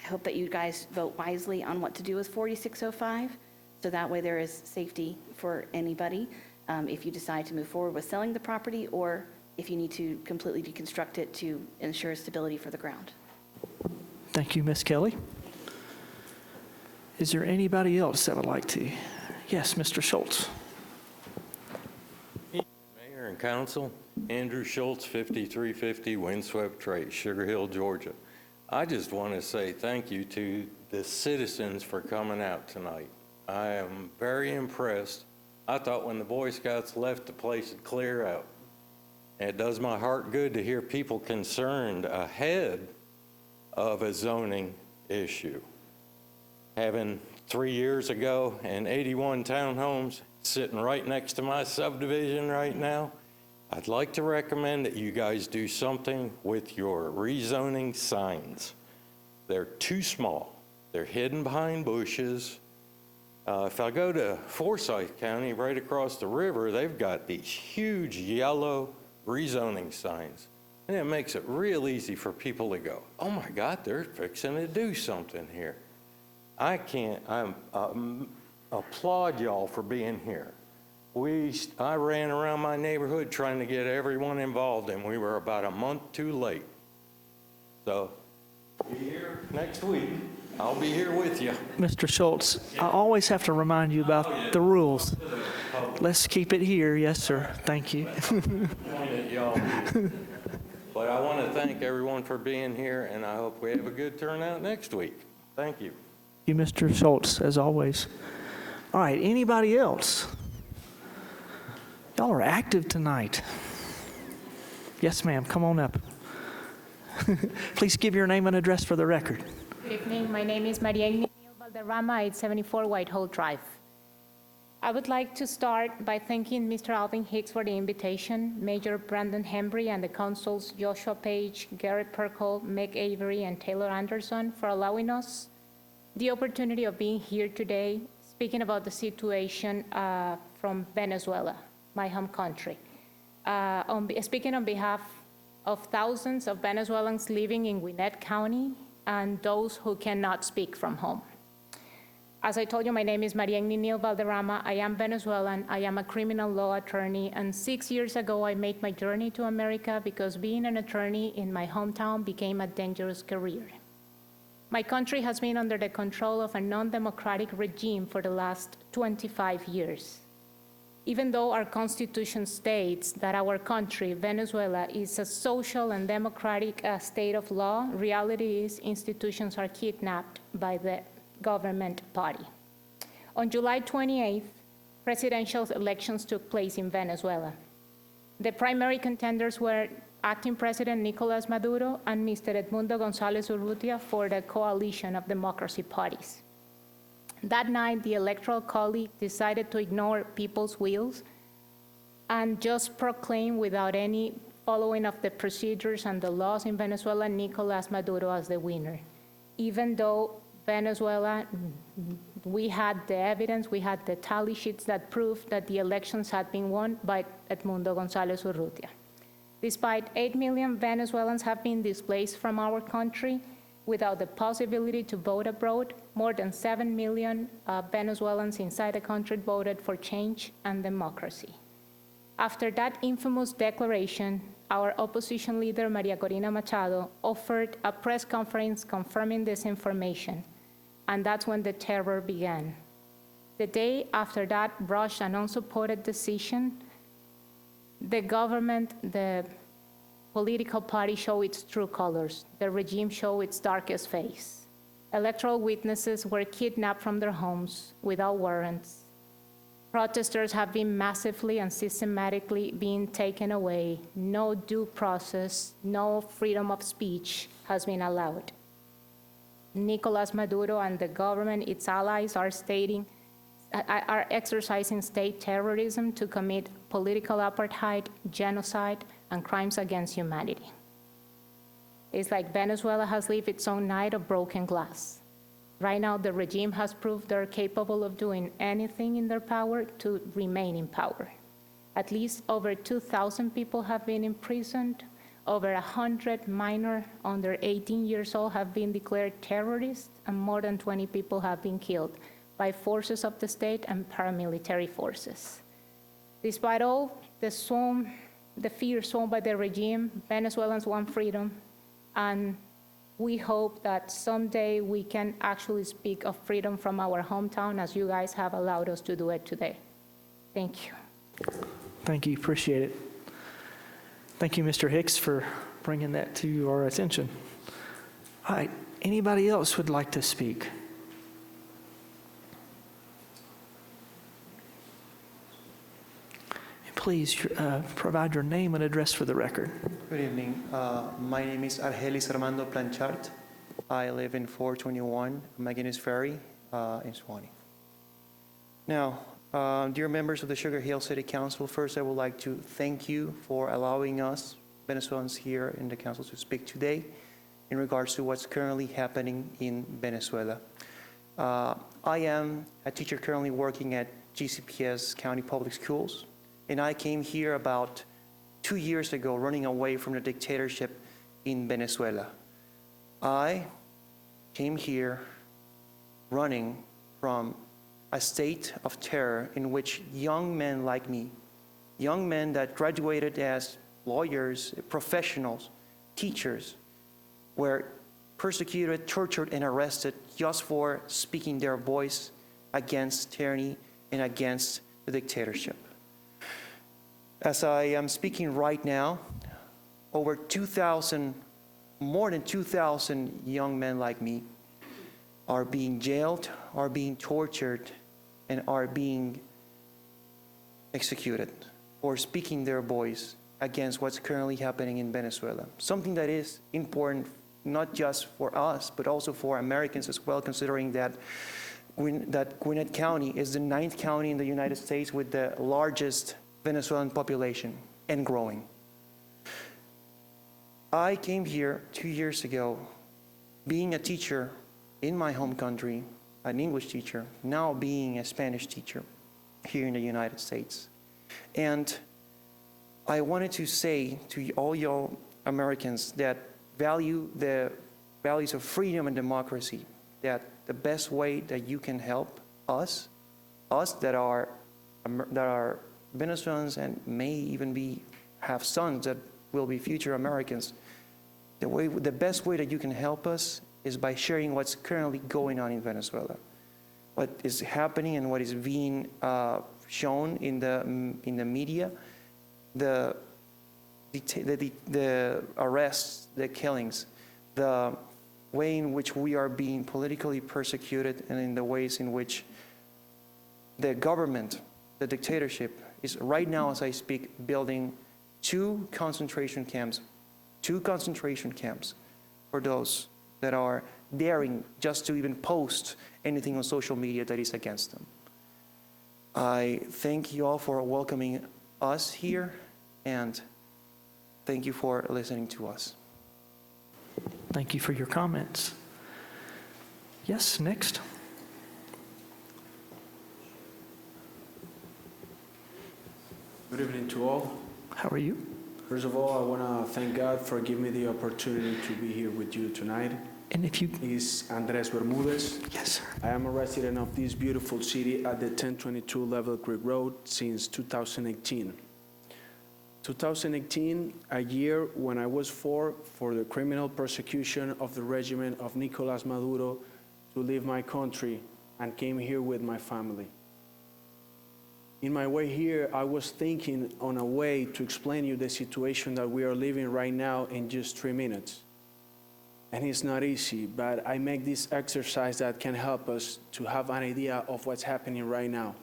I hope that you guys vote wisely on what to do with 4605, so that way there is safety for anybody if you decide to move forward with selling the property, or if you need to completely deconstruct it to ensure stability for the ground. Thank you, Ms. Kelly. Is there anybody else that would like to? Yes, Mr. Schultz. Mayor and Council, Andrew Schultz, 5350 Windswept Trace, Sugar Hill, Georgia. I just want to say thank you to the citizens for coming out tonight. I am very impressed. I thought when the Boy Scouts left, the place would clear out. And it does my heart good to hear people concerned ahead of a zoning issue. Having 3 years ago and 81 townhomes sitting right next to my subdivision right now, I'd like to recommend that you guys do something with your rezoning signs. They're too small. They're hidden behind bushes. If I go to Forsyth County, right across the river, they've got these huge yellow rezoning signs. And it makes it real easy for people to go, oh my God, they're fixing to do something here. I applaud y'all for being here. I ran around my neighborhood trying to get everyone involved, and we were about a month too late. So be here next week. I'll be here with you. Mr. Schultz, I always have to remind you about the rules. Let's keep it here. Yes, sir. Thank you. But I want to thank everyone for being here, and I hope we have a good turnout next week. Thank you. Thank you, Mr. Schultz, as always. All right, anybody else? Y'all are active tonight. Yes, ma'am. Come on up. Please give your name and address for the record. Good evening. My name is Maria Ignacio Valderrama, 874 Whitehall Drive. I would like to start by thanking Mr. Alvin Hicks for the invitation, Major Brandon Hembry and the consuls Joshua Page, Garrett Perkle, Meg Avery, and Taylor Anderson for allowing us the opportunity of being here today, speaking about the situation from Venezuela, my home country. Speaking on behalf of thousands of Venezuelans living in Gwinnett County and those who cannot speak from home. As I told you, my name is Maria Ninil Valderrama. I am Venezuelan. I am a criminal law attorney. And 6 years ago, I made my journey to America because being an attorney in my hometown became a dangerous career. My country has been under the control of a non-democratic regime for the last 25 years. Even though our Constitution states that our country, Venezuela, is a social and democratic state of law, reality is institutions are kidnapped by the government party. On July 28th, presidential elections took place in Venezuela. The primary contenders were acting President Nicolas Maduro and Mr. Edmundo González Urrutia for the coalition of democracy parties. That night, the Electoral College decided to ignore people's wills and just proclaim without any following of the procedures and the laws in Venezuela, Nicolas Maduro as the winner. Even though Venezuela, we had the evidence, we had the tally sheets that proved that the elections had been won by Edmundo González Urrutia. Despite 8 million Venezuelans have been displaced from our country without the possibility to vote abroad, more than 7 million Venezuelans inside the country voted for change and democracy. After that infamous declaration, our opposition leader, Maria Corina Machado, offered a press conference confirming this information, and that's when the terror began. The day after that rushed and unsupported decision, the government, the political party showed its true colors. The regime showed its darkest face. Electoral witnesses were kidnapped from their homes without warrants. Protesters have been massively and systematically being taken away. No due process, no freedom of speech has been allowed. Nicolas Maduro and the government, its allies, are exercising state terrorism to commit political apartheid, genocide, and crimes against humanity. It's like Venezuela has lived its own night of broken glass. Right now, the regime has proved they're capable of doing anything in their power to remain in power. At least over 2,000 people have been imprisoned. Over 100 minors under 18 years old have been declared terrorists, and more than 20 people have been killed by forces of the state and paramilitary forces. Despite all the fear sown by the regime, Venezuelans want freedom, and we hope that someday we can actually speak of freedom from our hometown as you guys have allowed us to do it today. Thank you. Thank you, appreciate it. Thank you, Mr. Hicks, for bringing that to our attention. All right, anybody else would like to speak? Please provide your name and address for the record. Good evening. My name is Argelis Armando Planchart. I live in 421 McGinnis Ferry in Suwannee. Now, dear members of the Sugar Hill City Council, first I would like to thank you for allowing us, Venezuelans here in the council, to speak today in regards to what's currently happening in Venezuela. I am a teacher currently working at GCPS County Public Schools, and I came here about 2 years ago running away from the dictatorship in Venezuela. I came here running from a state of terror in which young men like me, young men that graduated as lawyers, professionals, teachers, were persecuted, tortured, and arrested just for speaking their voice against tyranny and against the dictatorship. As I am speaking right now, over 2,000, more than 2,000 young men like me are being jailed, are being tortured, and are being executed for speaking their voice against what's currently happening in Venezuela. Something that is important not just for us, but also for Americans as well, considering that Gwinnett County is the 9th county in the United States with the largest Venezuelan population and growing. I came here 2 years ago, being a teacher in my home country, an English teacher, now being a Spanish teacher here in the United States. And I wanted to say to all y'all Americans that value the values of freedom and democracy, that the best way that you can help us that are Venezuelans and may even have sons that will be future Americans, the best way that you can help us is by sharing what's currently going on in Venezuela, what is happening and what is being shown in the media, the arrests, the killings, the way in which we are being politically persecuted, and in the ways in which the government, the dictatorship, is right now, as I speak, building two concentration camps for those that are daring just to even post anything on social media that is against them. I thank you all for welcoming us here, and thank you for listening to us. Thank you for your comments. Yes, next. Good evening to all. How are you? First of all, I want to thank God for giving me the opportunity to be here with you tonight. And if you... Is Andres Bermudez. Yes, sir. I am a resident of this beautiful city at the 1022 Level Creek Road since 2018. 2018, a year when I was for the criminal persecution of the regime of Nicolas Maduro to leave my country and came here with my family. In my way here, I was thinking on a way to explain you the situation that we are living right now in just 3 minutes. And it's not easy, but I make this exercise that can help us to have an idea of what's happening right now.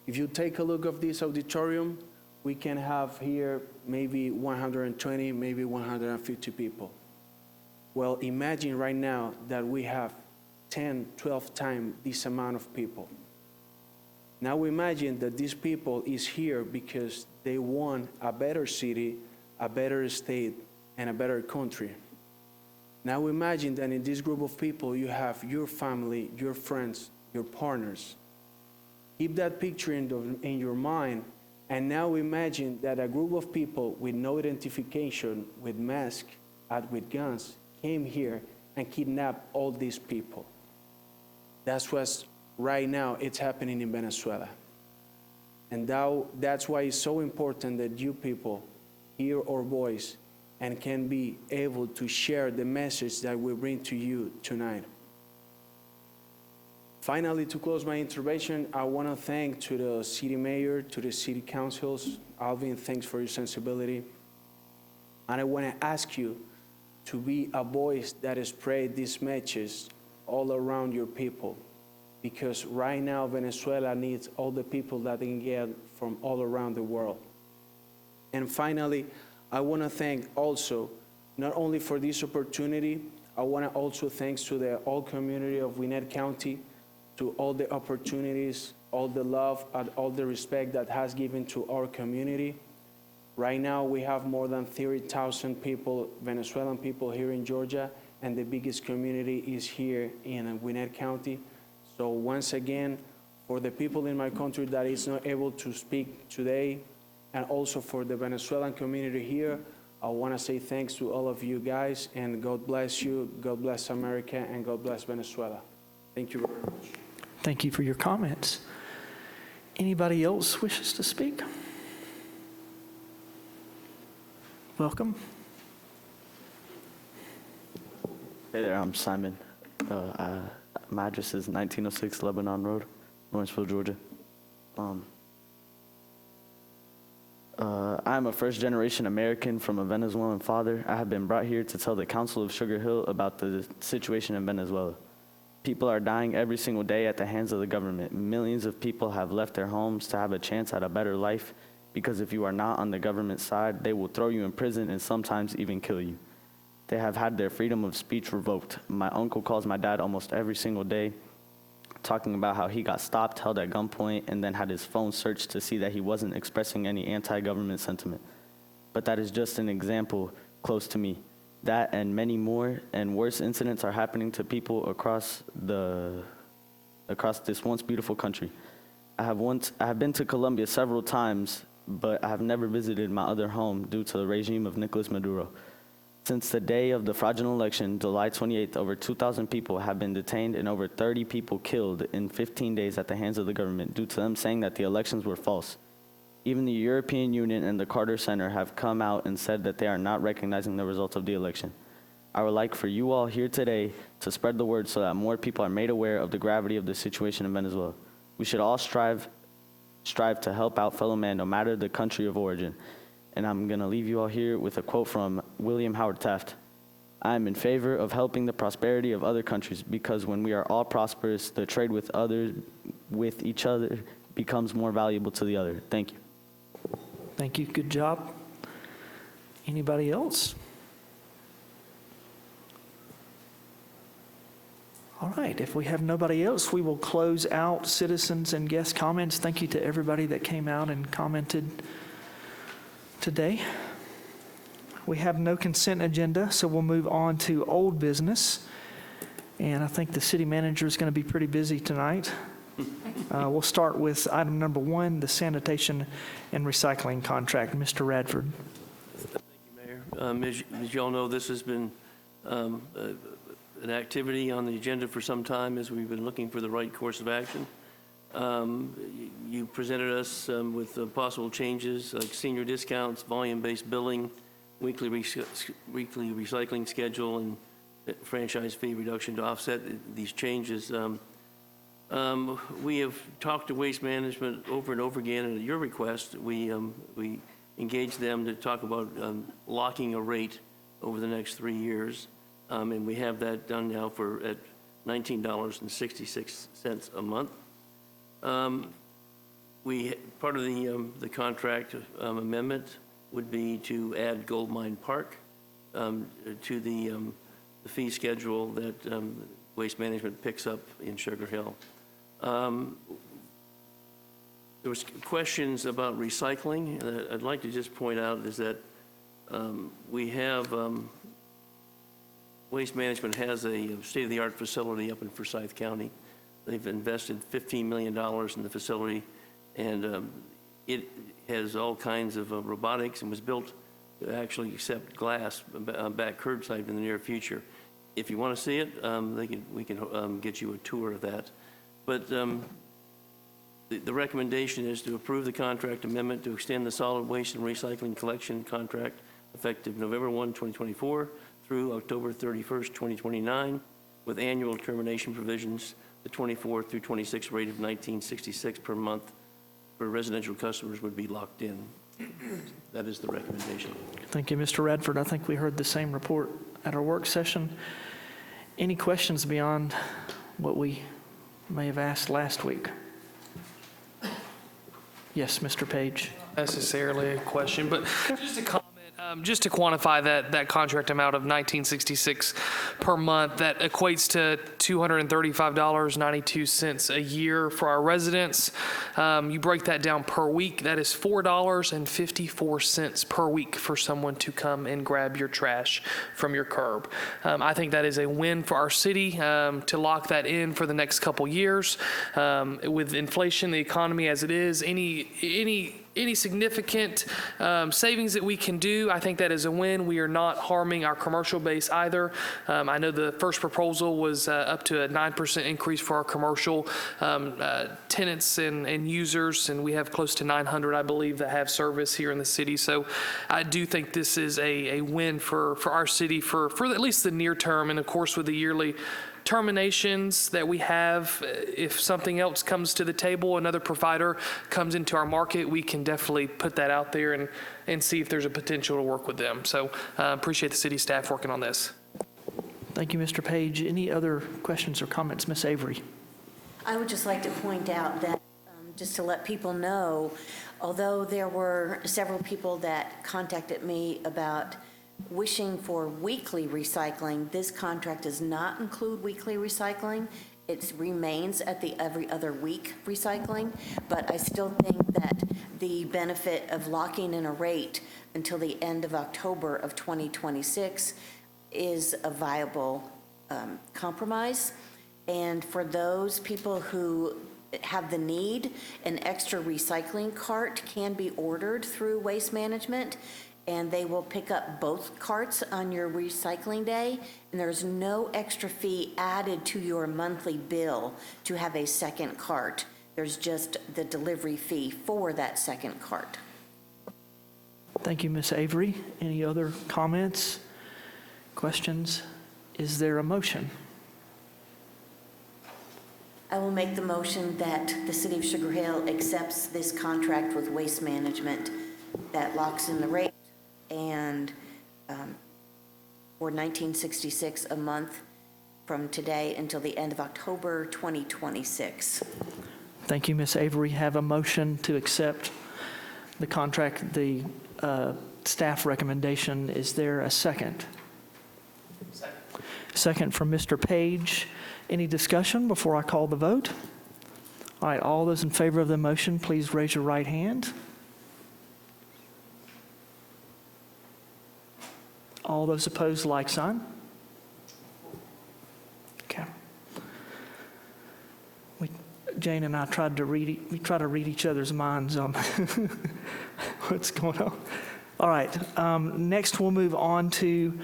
If you take a look at this auditorium, we can have here maybe 120, maybe 150 people. Well, imagine right now that we have 10, 12 times this amount of people. Now imagine that these people is here because they want a better city, a better state, and a better country. Now imagine that in this group of people you have your family, your friends, your partners. Keep that picture in your mind, and now imagine that a group of people with no identification, with masks, and with guns, came here and kidnapped all these people. That's what's right now it's happening in Venezuela. And that's why it's so important that you people hear our voice and can be able to share the message that we bring to you tonight. Finally, to close my intervention, I want to thank to the city mayor, to the city councils. Alvin, thanks for your sensibility. And I want to ask you to be a voice that spread these messages all around your people. Because right now, Venezuela needs all the people that they can get from all around the world. And finally, I want to thank also, not only for this opportunity, I want to also thanks to the whole community of Gwinnett County, to all the opportunities, all the love, and all the respect that has given to our community. Right now, we have more than 30,000 people, Venezuelan people here in Georgia, and the biggest community is here in Gwinnett County. So once again, for the people in my country that is not able to speak today, and also for the Venezuelan community here, I want to say thanks to all of you guys, and God bless you, God bless America, and God bless Venezuela. Thank you very much. Thank you for your comments. Anybody else wishes to speak? Welcome. Hey there, I'm Simon. My address is 1906 Lebanon Road, Lawrenceville, Georgia. I'm a first-generation American from a Venezuelan father. I have been brought here to tell the Council of Sugar Hill about the situation in Venezuela. People are dying every single day at the hands of the government. Millions of people have left their homes to have a chance at a better life because if you are not on the government side, they will throw you in prison and sometimes even kill you. They have had their freedom of speech revoked. My uncle calls my dad almost every single day talking about how he got stopped, held at gunpoint, and then had his phone searched to see that he wasn't expressing any anti-government sentiment. But that is just an example close to me. That and many more and worse incidents are happening to people across this once beautiful country. I have been to Colombia several times, but I have never visited my other home due to the regime of Nicolas Maduro. Since the day of the fraudulent election, July 28th, over 2,000 people have been detained and over 30 people killed in 15 days at the hands of the government due to them saying that the elections were false. Even the European Union and the Carter Center have come out and said that they are not recognizing the results of the election. I would like for you all here today to spread the word so that more people are made aware of the gravity of the situation in Venezuela. We should all strive to help out fellow man, no matter the country of origin. And I'm going to leave you all here with a quote from William Howard Taft. I am in favor of helping the prosperity of other countries because when we are all prosperous, the trade with each other becomes more valuable to the other. Thank you. Thank you. Good job. Anybody else? All right. If we have nobody else, we will close out citizens and guest comments. Thank you to everybody that came out and commented today. We have no consent agenda, so we'll move on to old business. And I think the city manager is going to be pretty busy tonight. We'll start with item number 1, the sanitation and recycling contract. Mr. Radford. Thank you, Mayor. As you all know, this has been an activity on the agenda for some time as we've been looking for the right course of action. You presented us with possible changes like senior discounts, volume-based billing, weekly recycling schedule, and franchise fee reduction to offset these changes. We have talked to Waste Management over and over again, and at your request, we engaged them to talk about locking a rate over the next 3 years, and we have that done now at $19.66 a month. Part of the contract amendment would be to add Gold Mine Park to the fee schedule that Waste Management picks up in Sugar Hill. There was questions about recycling. I'd like to just point out is that we have Waste Management has a state-of-the-art facility up in Forsyth County. They've invested $15 million in the facility, and it has all kinds of robotics and was built to actually accept glass back curbside in the near future. If you want to see it, we can get you a tour of that. But the recommendation is to approve the contract amendment to extend the solid waste and recycling collection contract effective November 1, 2024 through October 31st, 2029, with annual termination provisions. The 24 through 26 rate of $19.66 per month for residential customers would be locked in. That is the recommendation. Thank you, Mr. Radford. I think we heard the same report at our work session. Any questions beyond what we may have asked last week? Yes, Mr. Page. Necessarily a question, but just a comment. Just to quantify that contract amount of $19.66 per month, that equates to $235.92 a year for our residents. You break that down per week, that is $4.54 per week for someone to come and grab your trash from your curb. I think that is a win for our city to lock that in for the next couple years. With inflation, the economy as it is, any significant savings that we can do, I think that is a win. We are not harming our commercial base either. I know the first proposal was up to a 9% increase for our commercial tenants and users, and we have close to 900, I believe, that have service here in the city. So I do think this is a win for our city for at least the near term, and of course with the yearly terminations that we have. If something else comes to the table, another provider comes into our market, we can definitely put that out there and see if there's a potential to work with them. So appreciate the city staff working on this. Thank you, Mr. Page. Any other questions or comments? Ms. Avery. I would just like to point out that, just to let people know, although there were several people that contacted me about wishing for weekly recycling, this contract does not include weekly recycling. it remains at the every other week recycling, but I still think that the benefit of locking in a rate until the end of October of 2026 is a viable compromise. And for those people who have the need, an extra recycling cart can be ordered through Waste Management, and they will pick up both carts on your recycling day, and there's no extra fee added to your monthly bill to have a second cart. There's just the delivery fee for that second cart. Thank you, Ms. Avery. Any other comments, questions? Is there a motion? I will make the motion that the City of Sugar Hill accepts this contract with Waste Management that locks in the rate and for $19.66 a month from today until the end of October 2026. Thank you, Ms. Avery. Have a motion to accept the contract, the staff recommendation. Is there a second? Second from Mr. Page. Any discussion before I call the vote? All right, all those in favor of the motion, please raise your right hand. All those opposed, like sign. Okay. Jane and I tried to read each other's minds on what's going on. All right, next we'll move on to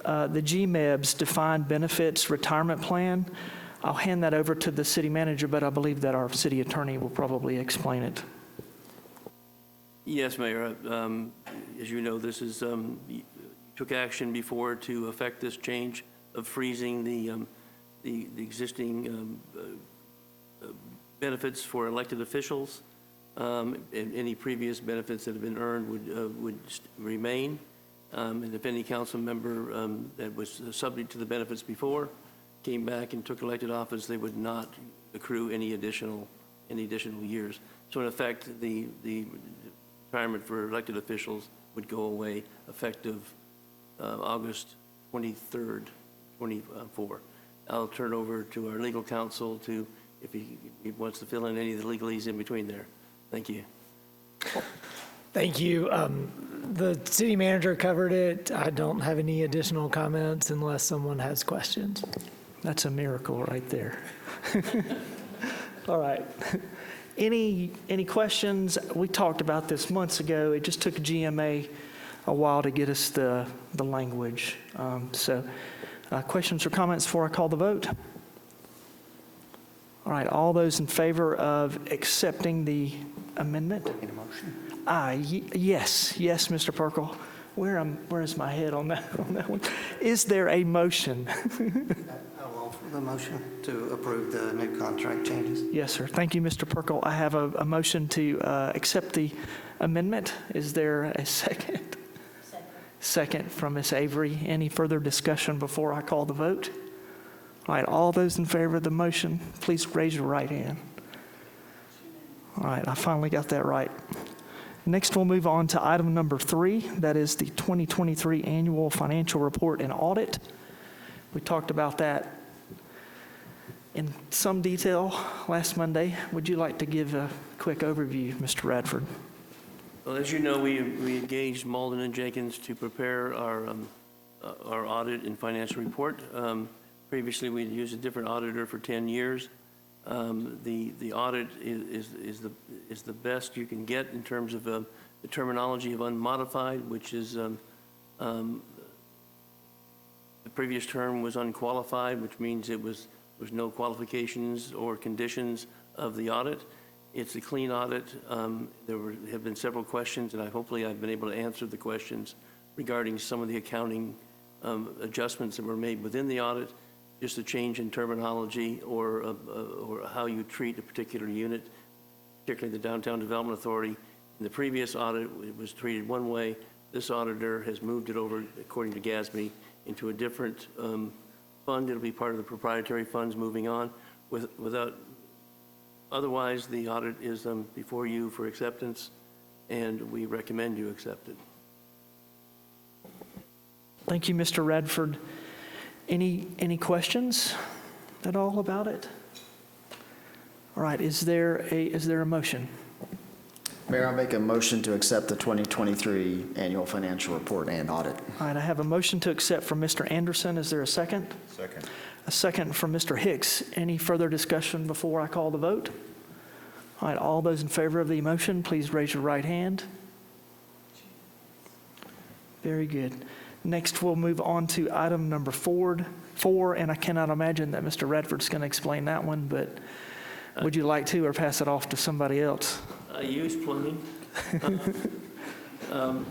the GMEB's Defined Benefits Retirement Plan. I'll hand that over to the city manager, but I believe that our city attorney will probably explain it. Yes, Mayor. As you know, this is, you took action before to affect this change of freezing the existing benefits for elected officials. And any previous benefits that have been earned would remain. And if any council member that was subject to the benefits before came back and took elected office, they would not accrue any additional years. So in effect, the retirement for elected officials would go away effective August 23rd, 24. I'll turn over to our legal counsel to, if he wants to fill in any of the legalese in between there. Thank you. Thank you. The city manager covered it. I don't have any additional comments unless someone has questions. That's a miracle right there. All right. Any questions? We talked about this months ago. It just took GMA a while to get us the language. Questions or comments before I call the vote? All right, all those in favor of accepting the amendment? Yes, Mr. Perkle. Where is my head on that one? Is there a motion? I will offer the motion to approve the new contract changes. Yes, sir. Thank you, Mr. Perkle. I have a motion to accept the amendment. Is there a second? Second from Ms. Avery. Any further discussion before I call the vote? All right, all those in favor of the motion, please raise your right hand. All right, I finally got that right. Next, we'll move on to item number 3. That is the 2023 Annual Financial Report and Audit. We talked about that in some detail last Monday. Would you like to give a quick overview, Mr. Radford? Well, as you know, we engaged Malden & Jenkins to prepare our audit and financial report. Previously, we'd used a different auditor for 10 years. The audit is the best you can get in terms of the terminology of unmodified, which is the previous term was unqualified, which means it was no qualifications or conditions of the audit. It's a clean audit. There have been several questions, and hopefully I've been able to answer the questions regarding some of the accounting adjustments that were made within the audit. Just a change in terminology or how you treat a particular unit, particularly the Downtown Development Authority. In the previous audit, it was treated one way. This auditor has moved it over, according to GASB, into a different fund. It'll be part of the proprietary funds moving on. Otherwise, the audit is before you for acceptance, and we recommend you accept it. Thank you, Mr. Radford. Any questions at all about it? All right, is there a motion? Mayor, I'll make a motion to accept the 2023 annual financial report and audit. All right, I have a motion to accept from Mr. Anderson. Is there a second? Second. A second from Mr. Hicks. Any further discussion before I call the vote? All right, all those in favor of the motion, please raise your right hand. Very good. Next, we'll move on to item number 4, and I cannot imagine that Mr. Radford's going to explain that one, but would you like to, or pass it off to somebody else? I use plumbing.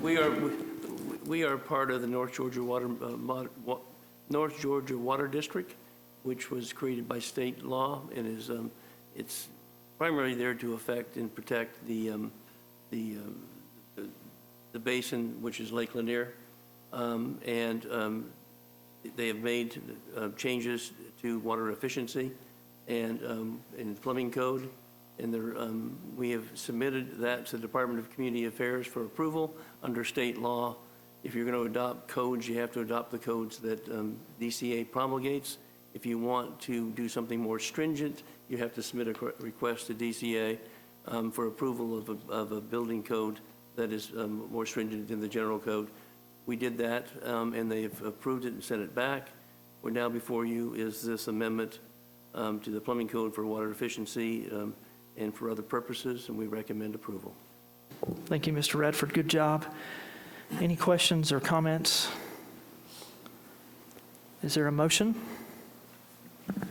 We are part of the North Georgia Water District, which was created by state law and is it's primarily there to affect and protect the basin, which is Lake Lanier, and they have made changes to water efficiency and in the plumbing code. And we have submitted that to the Department of Community Affairs for approval under state law. If you're going to adopt codes, you have to adopt the codes that DCA promulgates. If you want to do something more stringent, you have to submit a request to DCA for approval of a building code that is more stringent than the general code. We did that, and they've approved it and sent it back. We're now before you is this amendment to the plumbing code for water efficiency and for other purposes, and we recommend approval. Thank you, Mr. Radford. Good job. Any questions or comments? Is there a motion?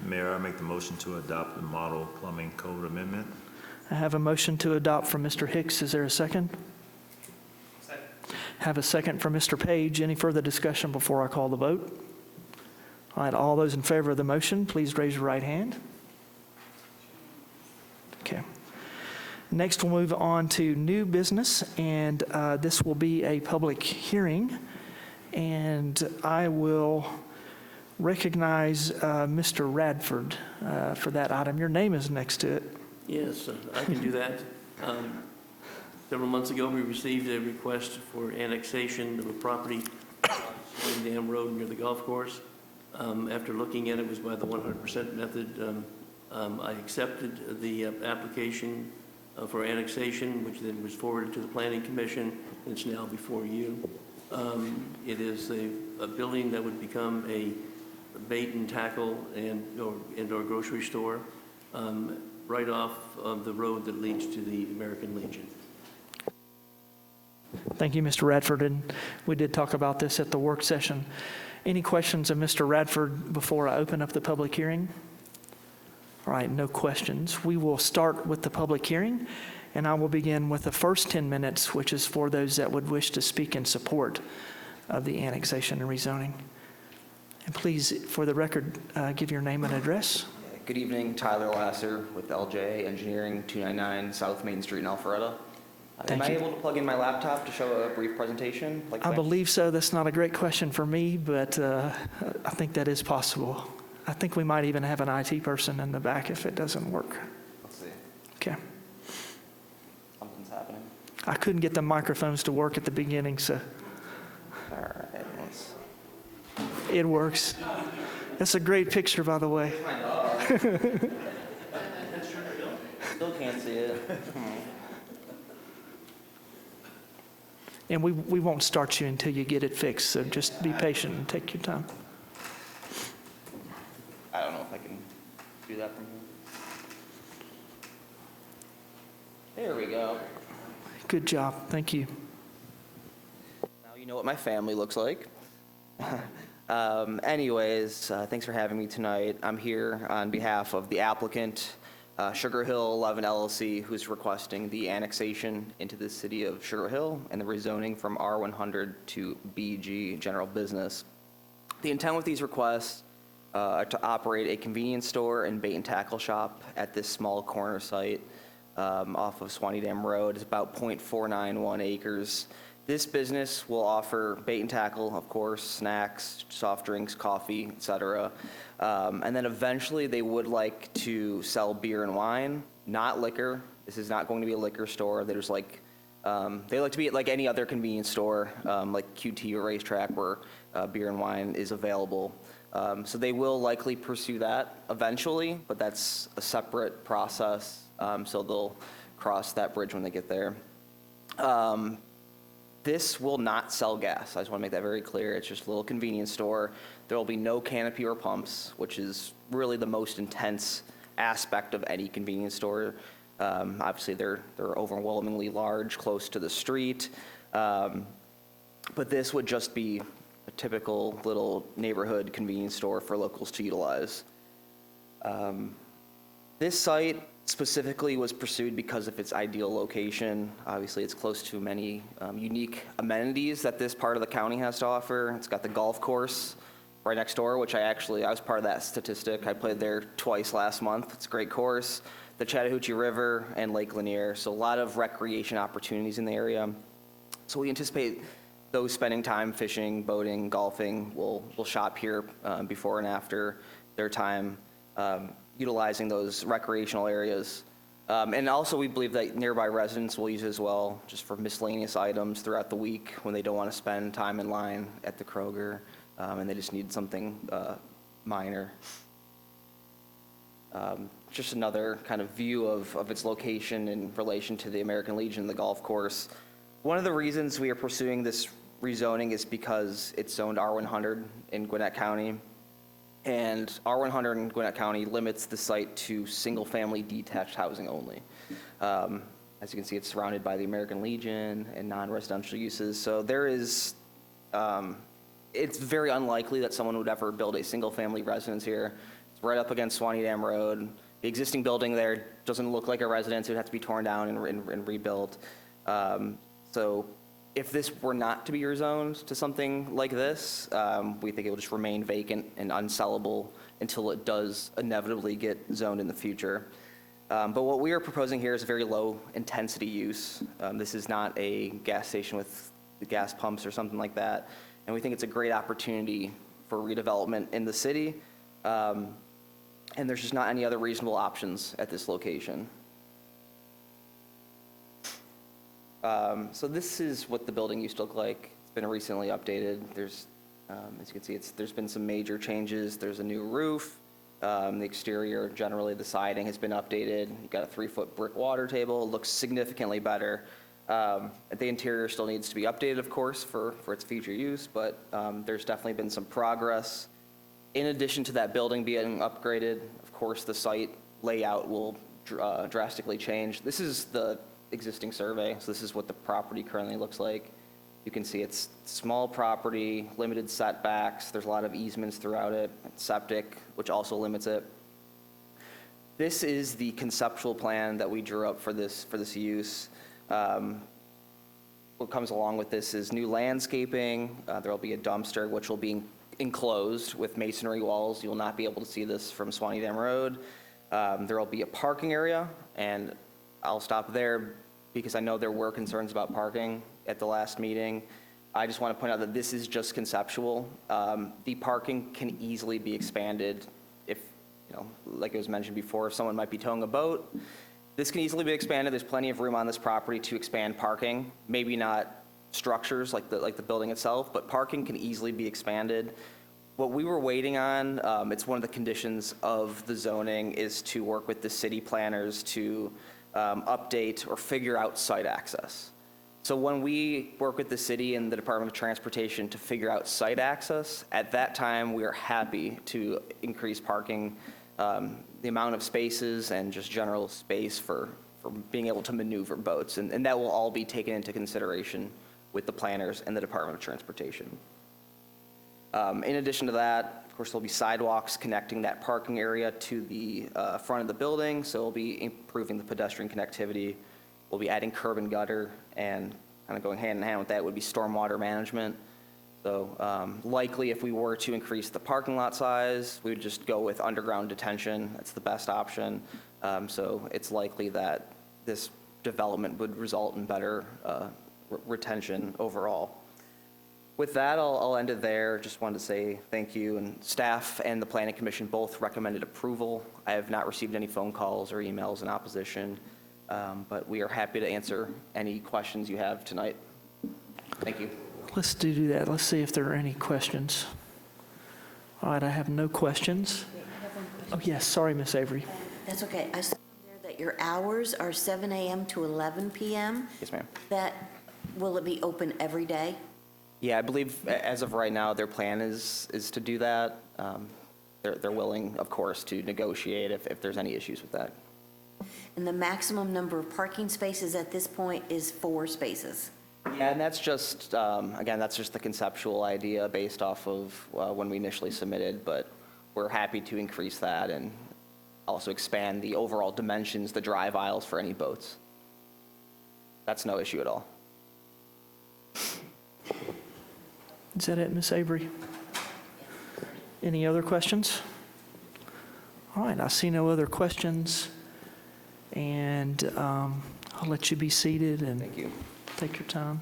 Mayor, I make the motion to adopt the model plumbing code amendment. I have a motion to adopt from Mr. Hicks. Is there a second? Second. Have a second from Mr. Page. Any further discussion before I call the vote? All right, all those in favor of the motion, please raise your right hand. Okay. Next, we'll move on to new business, and this will be a public hearing. And I will recognize Mr. Radford for that item. Your name is next to it. Yes, I can do that. Several months ago, we received a request for annexation of a property on Swanee Dam Road near the golf course. After looking at it, was by the 100% method. I accepted the application for annexation, which then was forwarded to the Planning Commission, and it's now before you. It is a building that would become a bait and tackle and/or grocery store right off of the road that leads to the American Legion. Thank you, Mr. Radford, and we did talk about this at the work session. Any questions of Mr. Radford before I open up the public hearing? All right, no questions. We will start with the public hearing, and I will begin with the first 10 minutes, which is for those that would wish to speak in support of the annexation and rezoning. And please, for the record, give your name and address. Good evening, Tyler Lasser with LJ Engineering, 299 South Main Street in Alpharetta. Am I able to plug in my laptop to show a brief presentation? I believe so. That's not a great question for me, but I think that is possible. I think we might even have an IT person in the back if it doesn't work. Let's see. Okay. Something's happening. I couldn't get the microphones to work at the beginning, so. All right. It works. That's a great picture, by the way. Still can't see it. And we won't start you until you get it fixed, so just be patient and take your time. I don't know if I can do that from here. There we go. Good job. Thank you. Now you know what my family looks like. Anyways, thanks for having me tonight. I'm here on behalf of the applicant, Sugar Hill 11 LLC, who's requesting the annexation into the city of Sugar Hill and the rezoning from R100 to BG General Business. The intent with these requests are to operate a convenience store and bait and tackle shop at this small corner site off of Swanee Dam Road. It's about 0.491 acres. This business will offer bait and tackle, of course, snacks, soft drinks, coffee, etc. And then eventually they would like to sell beer and wine, not liquor. This is not going to be a liquor store. There's like, they like to be like any other convenience store, like QT or Racetrack, where beer and wine is available. So they will likely pursue that eventually, but that's a separate process, so they'll cross that bridge when they get there. This will not sell gas. I just want to make that very clear. It's just a little convenience store. There will be no canopy or pumps, which is really the most intense aspect of any convenience store. Obviously, they're overwhelmingly large, close to the street. But this would just be a typical little neighborhood convenience store for locals to utilize. This site specifically was pursued because of its ideal location. Obviously, it's close to many unique amenities that this part of the county has to offer. It's got the golf course right next door, which I was part of that statistic. I played there twice last month. It's a great course. The Chattahoochee River and Lake Lanier, so a lot of recreation opportunities in the area. So we anticipate those spending time fishing, boating, golfing will shop here before and after their time utilizing those recreational areas. And also we believe that nearby residents will use it as well, just for miscellaneous items throughout the week when they don't want to spend time in line at the Kroger and they just need something minor. Just another kind of view of its location in relation to the American Legion, the golf course. One of the reasons we are pursuing this rezoning is because it's zoned R100 in Gwinnett County. And R100 in Gwinnett County limits the site to single-family detached housing only. As you can see, it's surrounded by the American Legion and non-residential uses. So there is, it's very unlikely that someone would ever build a single-family residence here. It's right up against Swanee Dam Road. The existing building there doesn't look like a residence. It would have to be torn down and rebuilt. So if this were not to be rezoned to something like this, we think it will just remain vacant and unsellable until it does inevitably get zoned in the future. But what we are proposing here is a very low intensity use. This is not a gas station with the gas pumps or something like that. And we think it's a great opportunity for redevelopment in the city. And there's just not any other reasonable options at this location. So this is what the building used to look like. It's been recently updated. There's, as you can see, there's been some major changes. There's a new roof. The exterior, generally the siding has been updated. You've got a 3-foot brick water table. It looks significantly better. The interior still needs to be updated, of course, for its future use, but there's definitely been some progress. In addition to that building being upgraded, of course, the site layout will drastically change. This is the existing survey, so this is what the property currently looks like. You can see it's small property, limited setbacks. There's a lot of easements throughout it, septic, which also limits it. This is the conceptual plan that we drew up for this use. What comes along with this is new landscaping. There will be a dumpster, which will be enclosed with masonry walls. You will not be able to see this from Swanee Dam Road. There will be a parking area, and I'll stop there because I know there were concerns about parking at the last meeting. I just want to point out that this is just conceptual. The parking can easily be expanded if, like it was mentioned before, if someone might be towing a boat. This can easily be expanded. There's plenty of room on this property to expand parking. Maybe not structures like the building itself, but parking can easily be expanded. What we were waiting on, it's one of the conditions of the zoning, is to work with the city planners to update or figure out site access. So when we work with the city and the Department of Transportation to figure out site access, at that time we are happy to increase parking, the amount of spaces and just general space for being able to maneuver boats. And that will all be taken into consideration with the planners and the Department of Transportation. In addition to that, of course, there'll be sidewalks connecting that parking area to the front of the building, so we'll be improving the pedestrian connectivity. We'll be adding curb and gutter, and kind of going hand in hand with that would be stormwater management. So likely if we were to increase the parking lot size, we would just go with underground detention. That's the best option. So it's likely that this development would result in better retention overall. With that, I'll end it there. Just wanted to say thank you, and staff and the Planning Commission both recommended approval. I have not received any phone calls or emails in opposition, but we are happy to answer any questions you have tonight. Thank you. Let's do that. Let's see if there are any questions. All right, I have no questions. Oh, yes, sorry, Miss Avery. That's okay. I saw there that your hours are 7 a.m. to 11 p.m. Yes, ma'am. Will it be open every day? Yeah, I believe as of right now, their plan is to do that. They're willing, of course, to negotiate if there's any issues with that. And the maximum number of parking spaces at this point is 4 spaces. Yeah, and that's just, again, that's just the conceptual idea based off of when we initially submitted, but we're happy to increase that and also expand the overall dimensions, the drive aisles for any boats. That's no issue at all. Is that it, Miss Avery? Any other questions? All right, I see no other questions, and I'll let you be seated and Thank you. take your time.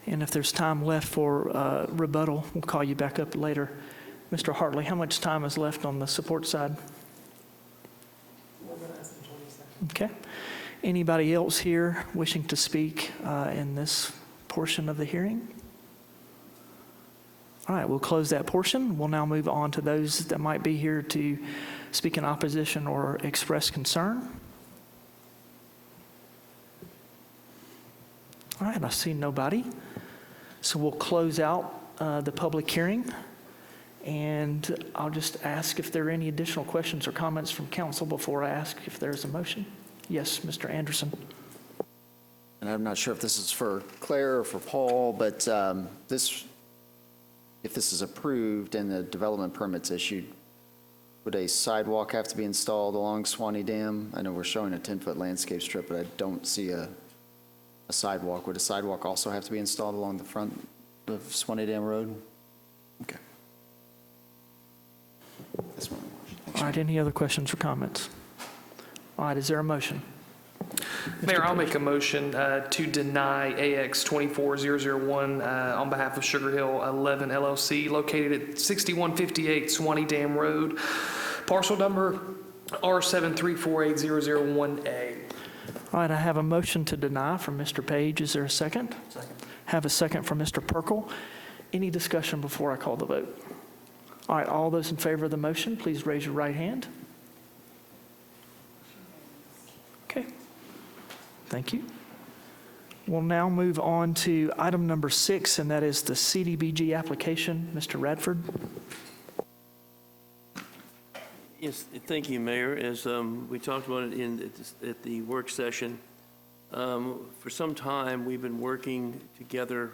And if there's time left for rebuttal, we'll call you back up later. Mr. Hartley, how much time is left on the support side? Okay. Anybody else here wishing to speak in this portion of the hearing? All right, we'll close that portion. We'll now move on to those that might be here to speak in opposition or express concern. All right, I see nobody. So we'll close out the public hearing. And I'll just ask if there are any additional questions or comments from council before I ask if there's a motion. Yes, Mr. Anderson. And I'm not sure if this is for Claire or for Paul, but if this is approved and the development permit's issued, would a sidewalk have to be installed along Swanee Dam? I know we're showing a 10-foot landscape strip, but I don't see a sidewalk. Would a sidewalk also have to be installed along the front of Swanee Dam Road? Okay. That's one. All right, any other questions or comments? All right, is there a motion? Mayor, I'll make a motion to deny AX 24001 on behalf of Sugar Hill 11 LLC, located at 6158 Swanee Dam Road, parcel number R7348001A. All right, I have a motion to deny from Mr. Page. Is there a second? Second. Have a second from Mr. Perkle. Any discussion before I call the vote? All right, all those in favor of the motion, please raise your right hand. Okay. Thank you. We'll now move on to item number 6, and that is the CDBG application. Mr. Radford. Yes, thank you, Mayor. As we talked about it at the work session, for some time we've been working together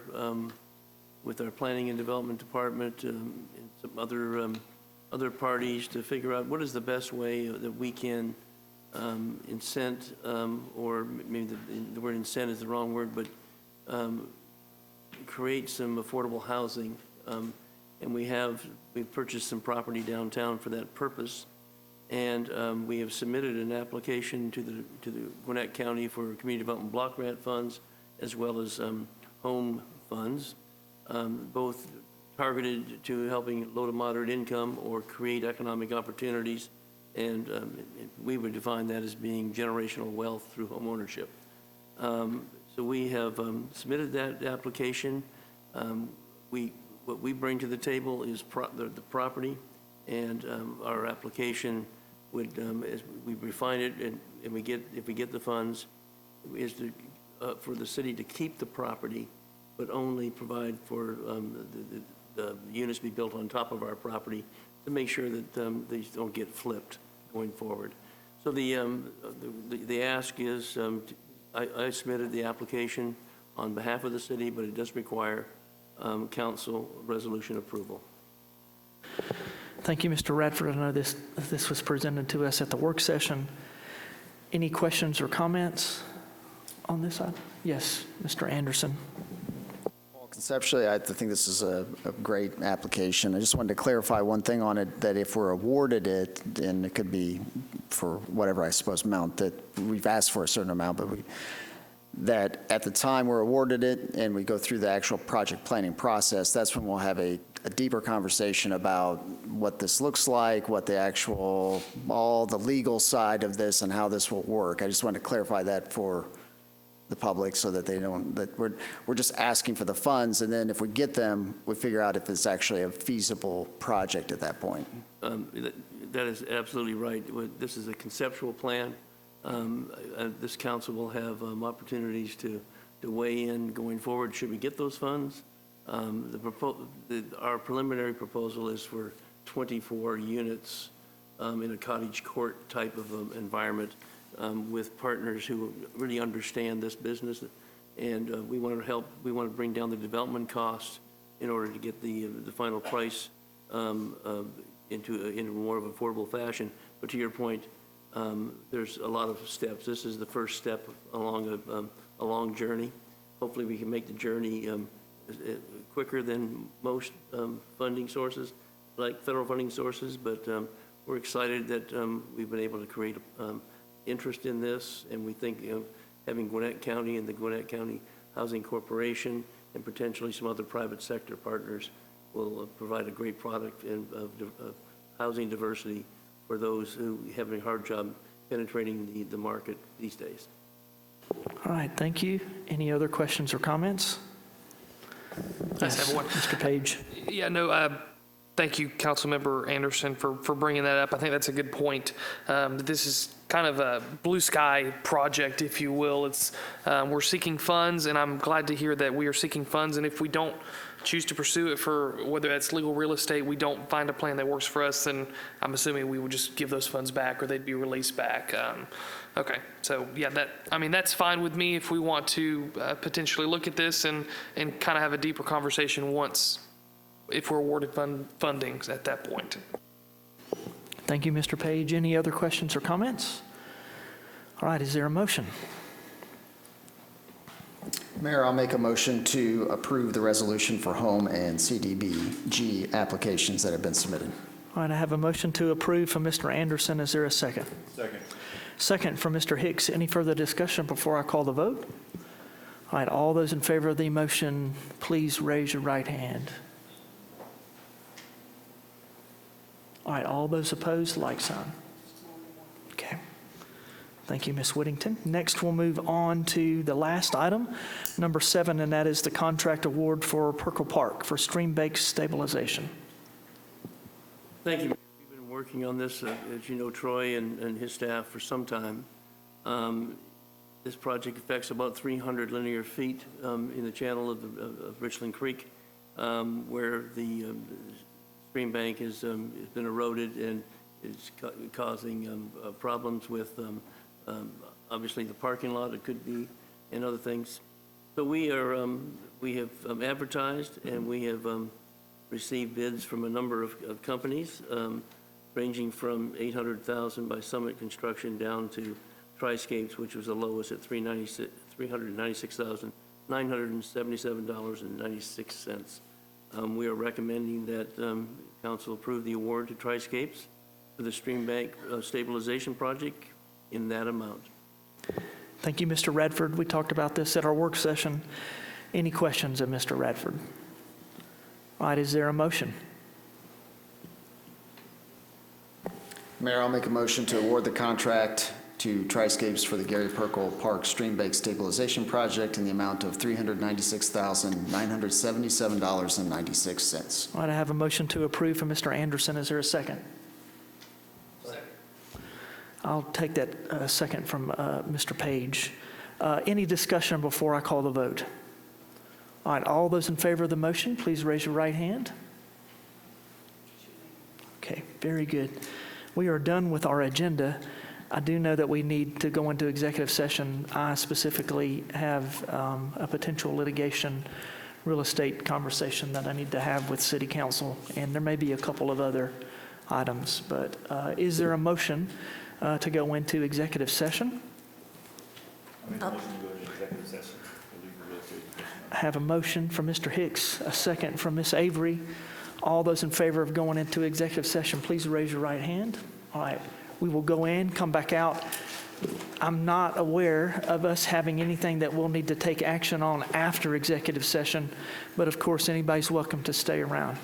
with our Planning and Development Department and some other parties to figure out what is the best way that we can incent, or maybe the word incent is the wrong word, but create some affordable housing. And we've purchased some property downtown for that purpose. And we have submitted an application to the Gwinnett County for Community Development Block Grant funds, as well as home funds, both targeted to helping low to moderate income or create economic opportunities. And we would define that as being generational wealth through home ownership. So we have submitted that application. What we bring to the table is the property, and our application would, as we refine it and if we get the funds, is for the city to keep the property, but only provide for the units to be built on top of our property to make sure that these don't get flipped going forward. So the ask is, I submitted the application on behalf of the city, but it does require council resolution approval. Thank you, Mr. Radford. I know this was presented to us at the work session. Any questions or comments on this side? Yes, Mr. Anderson. Well, conceptually, I think this is a great application. I just wanted to clarify one thing on it, that if we're awarded it, and it could be for whatever, I suppose, amount, that we've asked for a certain amount, but that at the time we're awarded it and we go through the actual project planning process, that's when we'll have a deeper conversation about what this looks like, what the all the legal side of this and how this will work. I just wanted to clarify that for the public so that they don't, that we're just asking for the funds, and then if we get them, we figure out if it's actually a feasible project at that point. That is absolutely right. This is a conceptual plan. This council will have opportunities to weigh in going forward should we get those funds. Our preliminary proposal is for 24 units in a cottage court type of environment with partners who really understand this business. And we want to help, we want to bring down the development costs in order to get the final price into more of an affordable fashion. But to your point, there's a lot of steps. This is the first step along a long journey. Hopefully we can make the journey quicker than most funding sources, like federal funding sources, but we're excited that we've been able to create interest in this, and we think having Gwinnett County and the Gwinnett County Housing Corporation and potentially some other private sector partners will provide a great product of housing diversity for those who have a hard job penetrating the market these days. All right, thank you. Any other questions or comments? I just have one. Mr. Page. Yeah, no, thank you, Councilmember Anderson, for bringing that up. I think that's a good point. This is kind of a blue sky project, if you will. It's we're seeking funds, and I'm glad to hear that we are seeking funds. And if we don't choose to pursue it for whether that's legal real estate, we don't find a plan that works for us, then I'm assuming we would just give those funds back, or they'd be released back. Okay, so yeah, that's fine with me if we want to potentially look at this and kind of have a deeper conversation if we're awarded fundings at that point. Thank you, Mr. Page. Any other questions or comments? All right, is there a motion? Mayor, I'll make a motion to approve the resolution for home and CDBG applications that have been submitted. All right, I have a motion to approve from Mr. Anderson. Is there a second? Second. Second from Mr. Hicks. Any further discussion before I call the vote? All right, all those in favor of the motion, please raise your right hand. All right, all those opposed, like sign. Okay. Thank you, Ms. Whittington. Next, we'll move on to the last item, number 7, and that is the contract award for Perkle Park for stream bank stabilization. Thank you. We've been working on this, as you know, Troy and his staff for some time. This project affects about 300 linear feet in the channel of Richland Creek, where the stream bank has been eroded and is causing problems with obviously the parking lot, it could be, and other things. So we have advertised, and we have received bids from a number of companies, ranging from $800,000 by Summit Construction down to Triscapes, which was the lowest at $396,977.96. We are recommending that council approve the award to Triscapes for the stream bank stabilization project in that amount. Thank you, Mr. Radford. We talked about this at our work session. Any questions of Mr. Radford? All right, is there a motion? Mayor, I'll make a motion to award the contract to Triscapes for the Gary Perkle Park Stream Bank Stabilization Project in the amount of $396,977.96. All right, I have a motion to approve from Mr. Anderson. Is there a second? Second. I'll take that second from Mr. Page. Any discussion before I call the vote? All right, all those in favor of the motion, please raise your right hand. Okay, very good. We are done with our agenda. I do know that we need to go into executive session. I specifically have a potential litigation real estate conversation that I need to have with City Council, and there may be a couple of other items, but is there a motion to go into executive session? I make a motion to go into executive session. I have a motion from Mr. Hicks, a second from Ms. Avery. All those in favor of going into executive session, please raise your right hand. All right, we will go in, come back out. I'm not aware of us having anything that we'll need to take action on after executive session, but of course, anybody's welcome to stay around.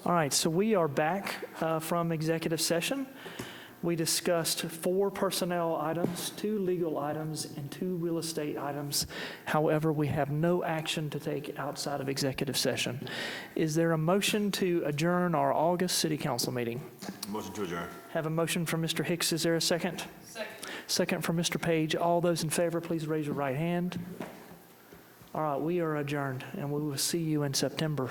All right, so we are back from executive session. We discussed 4 personnel items, 2 legal items, and 2 real estate items. However, we have no action to take outside of executive session. Is there a motion to adjourn our August City Council meeting? Motion to adjourn. Have a motion from Mr. Hicks. Is there a second? Second from Mr. Page. All those in favor, please raise your right hand. All right, we are adjourned, and we will see you in September.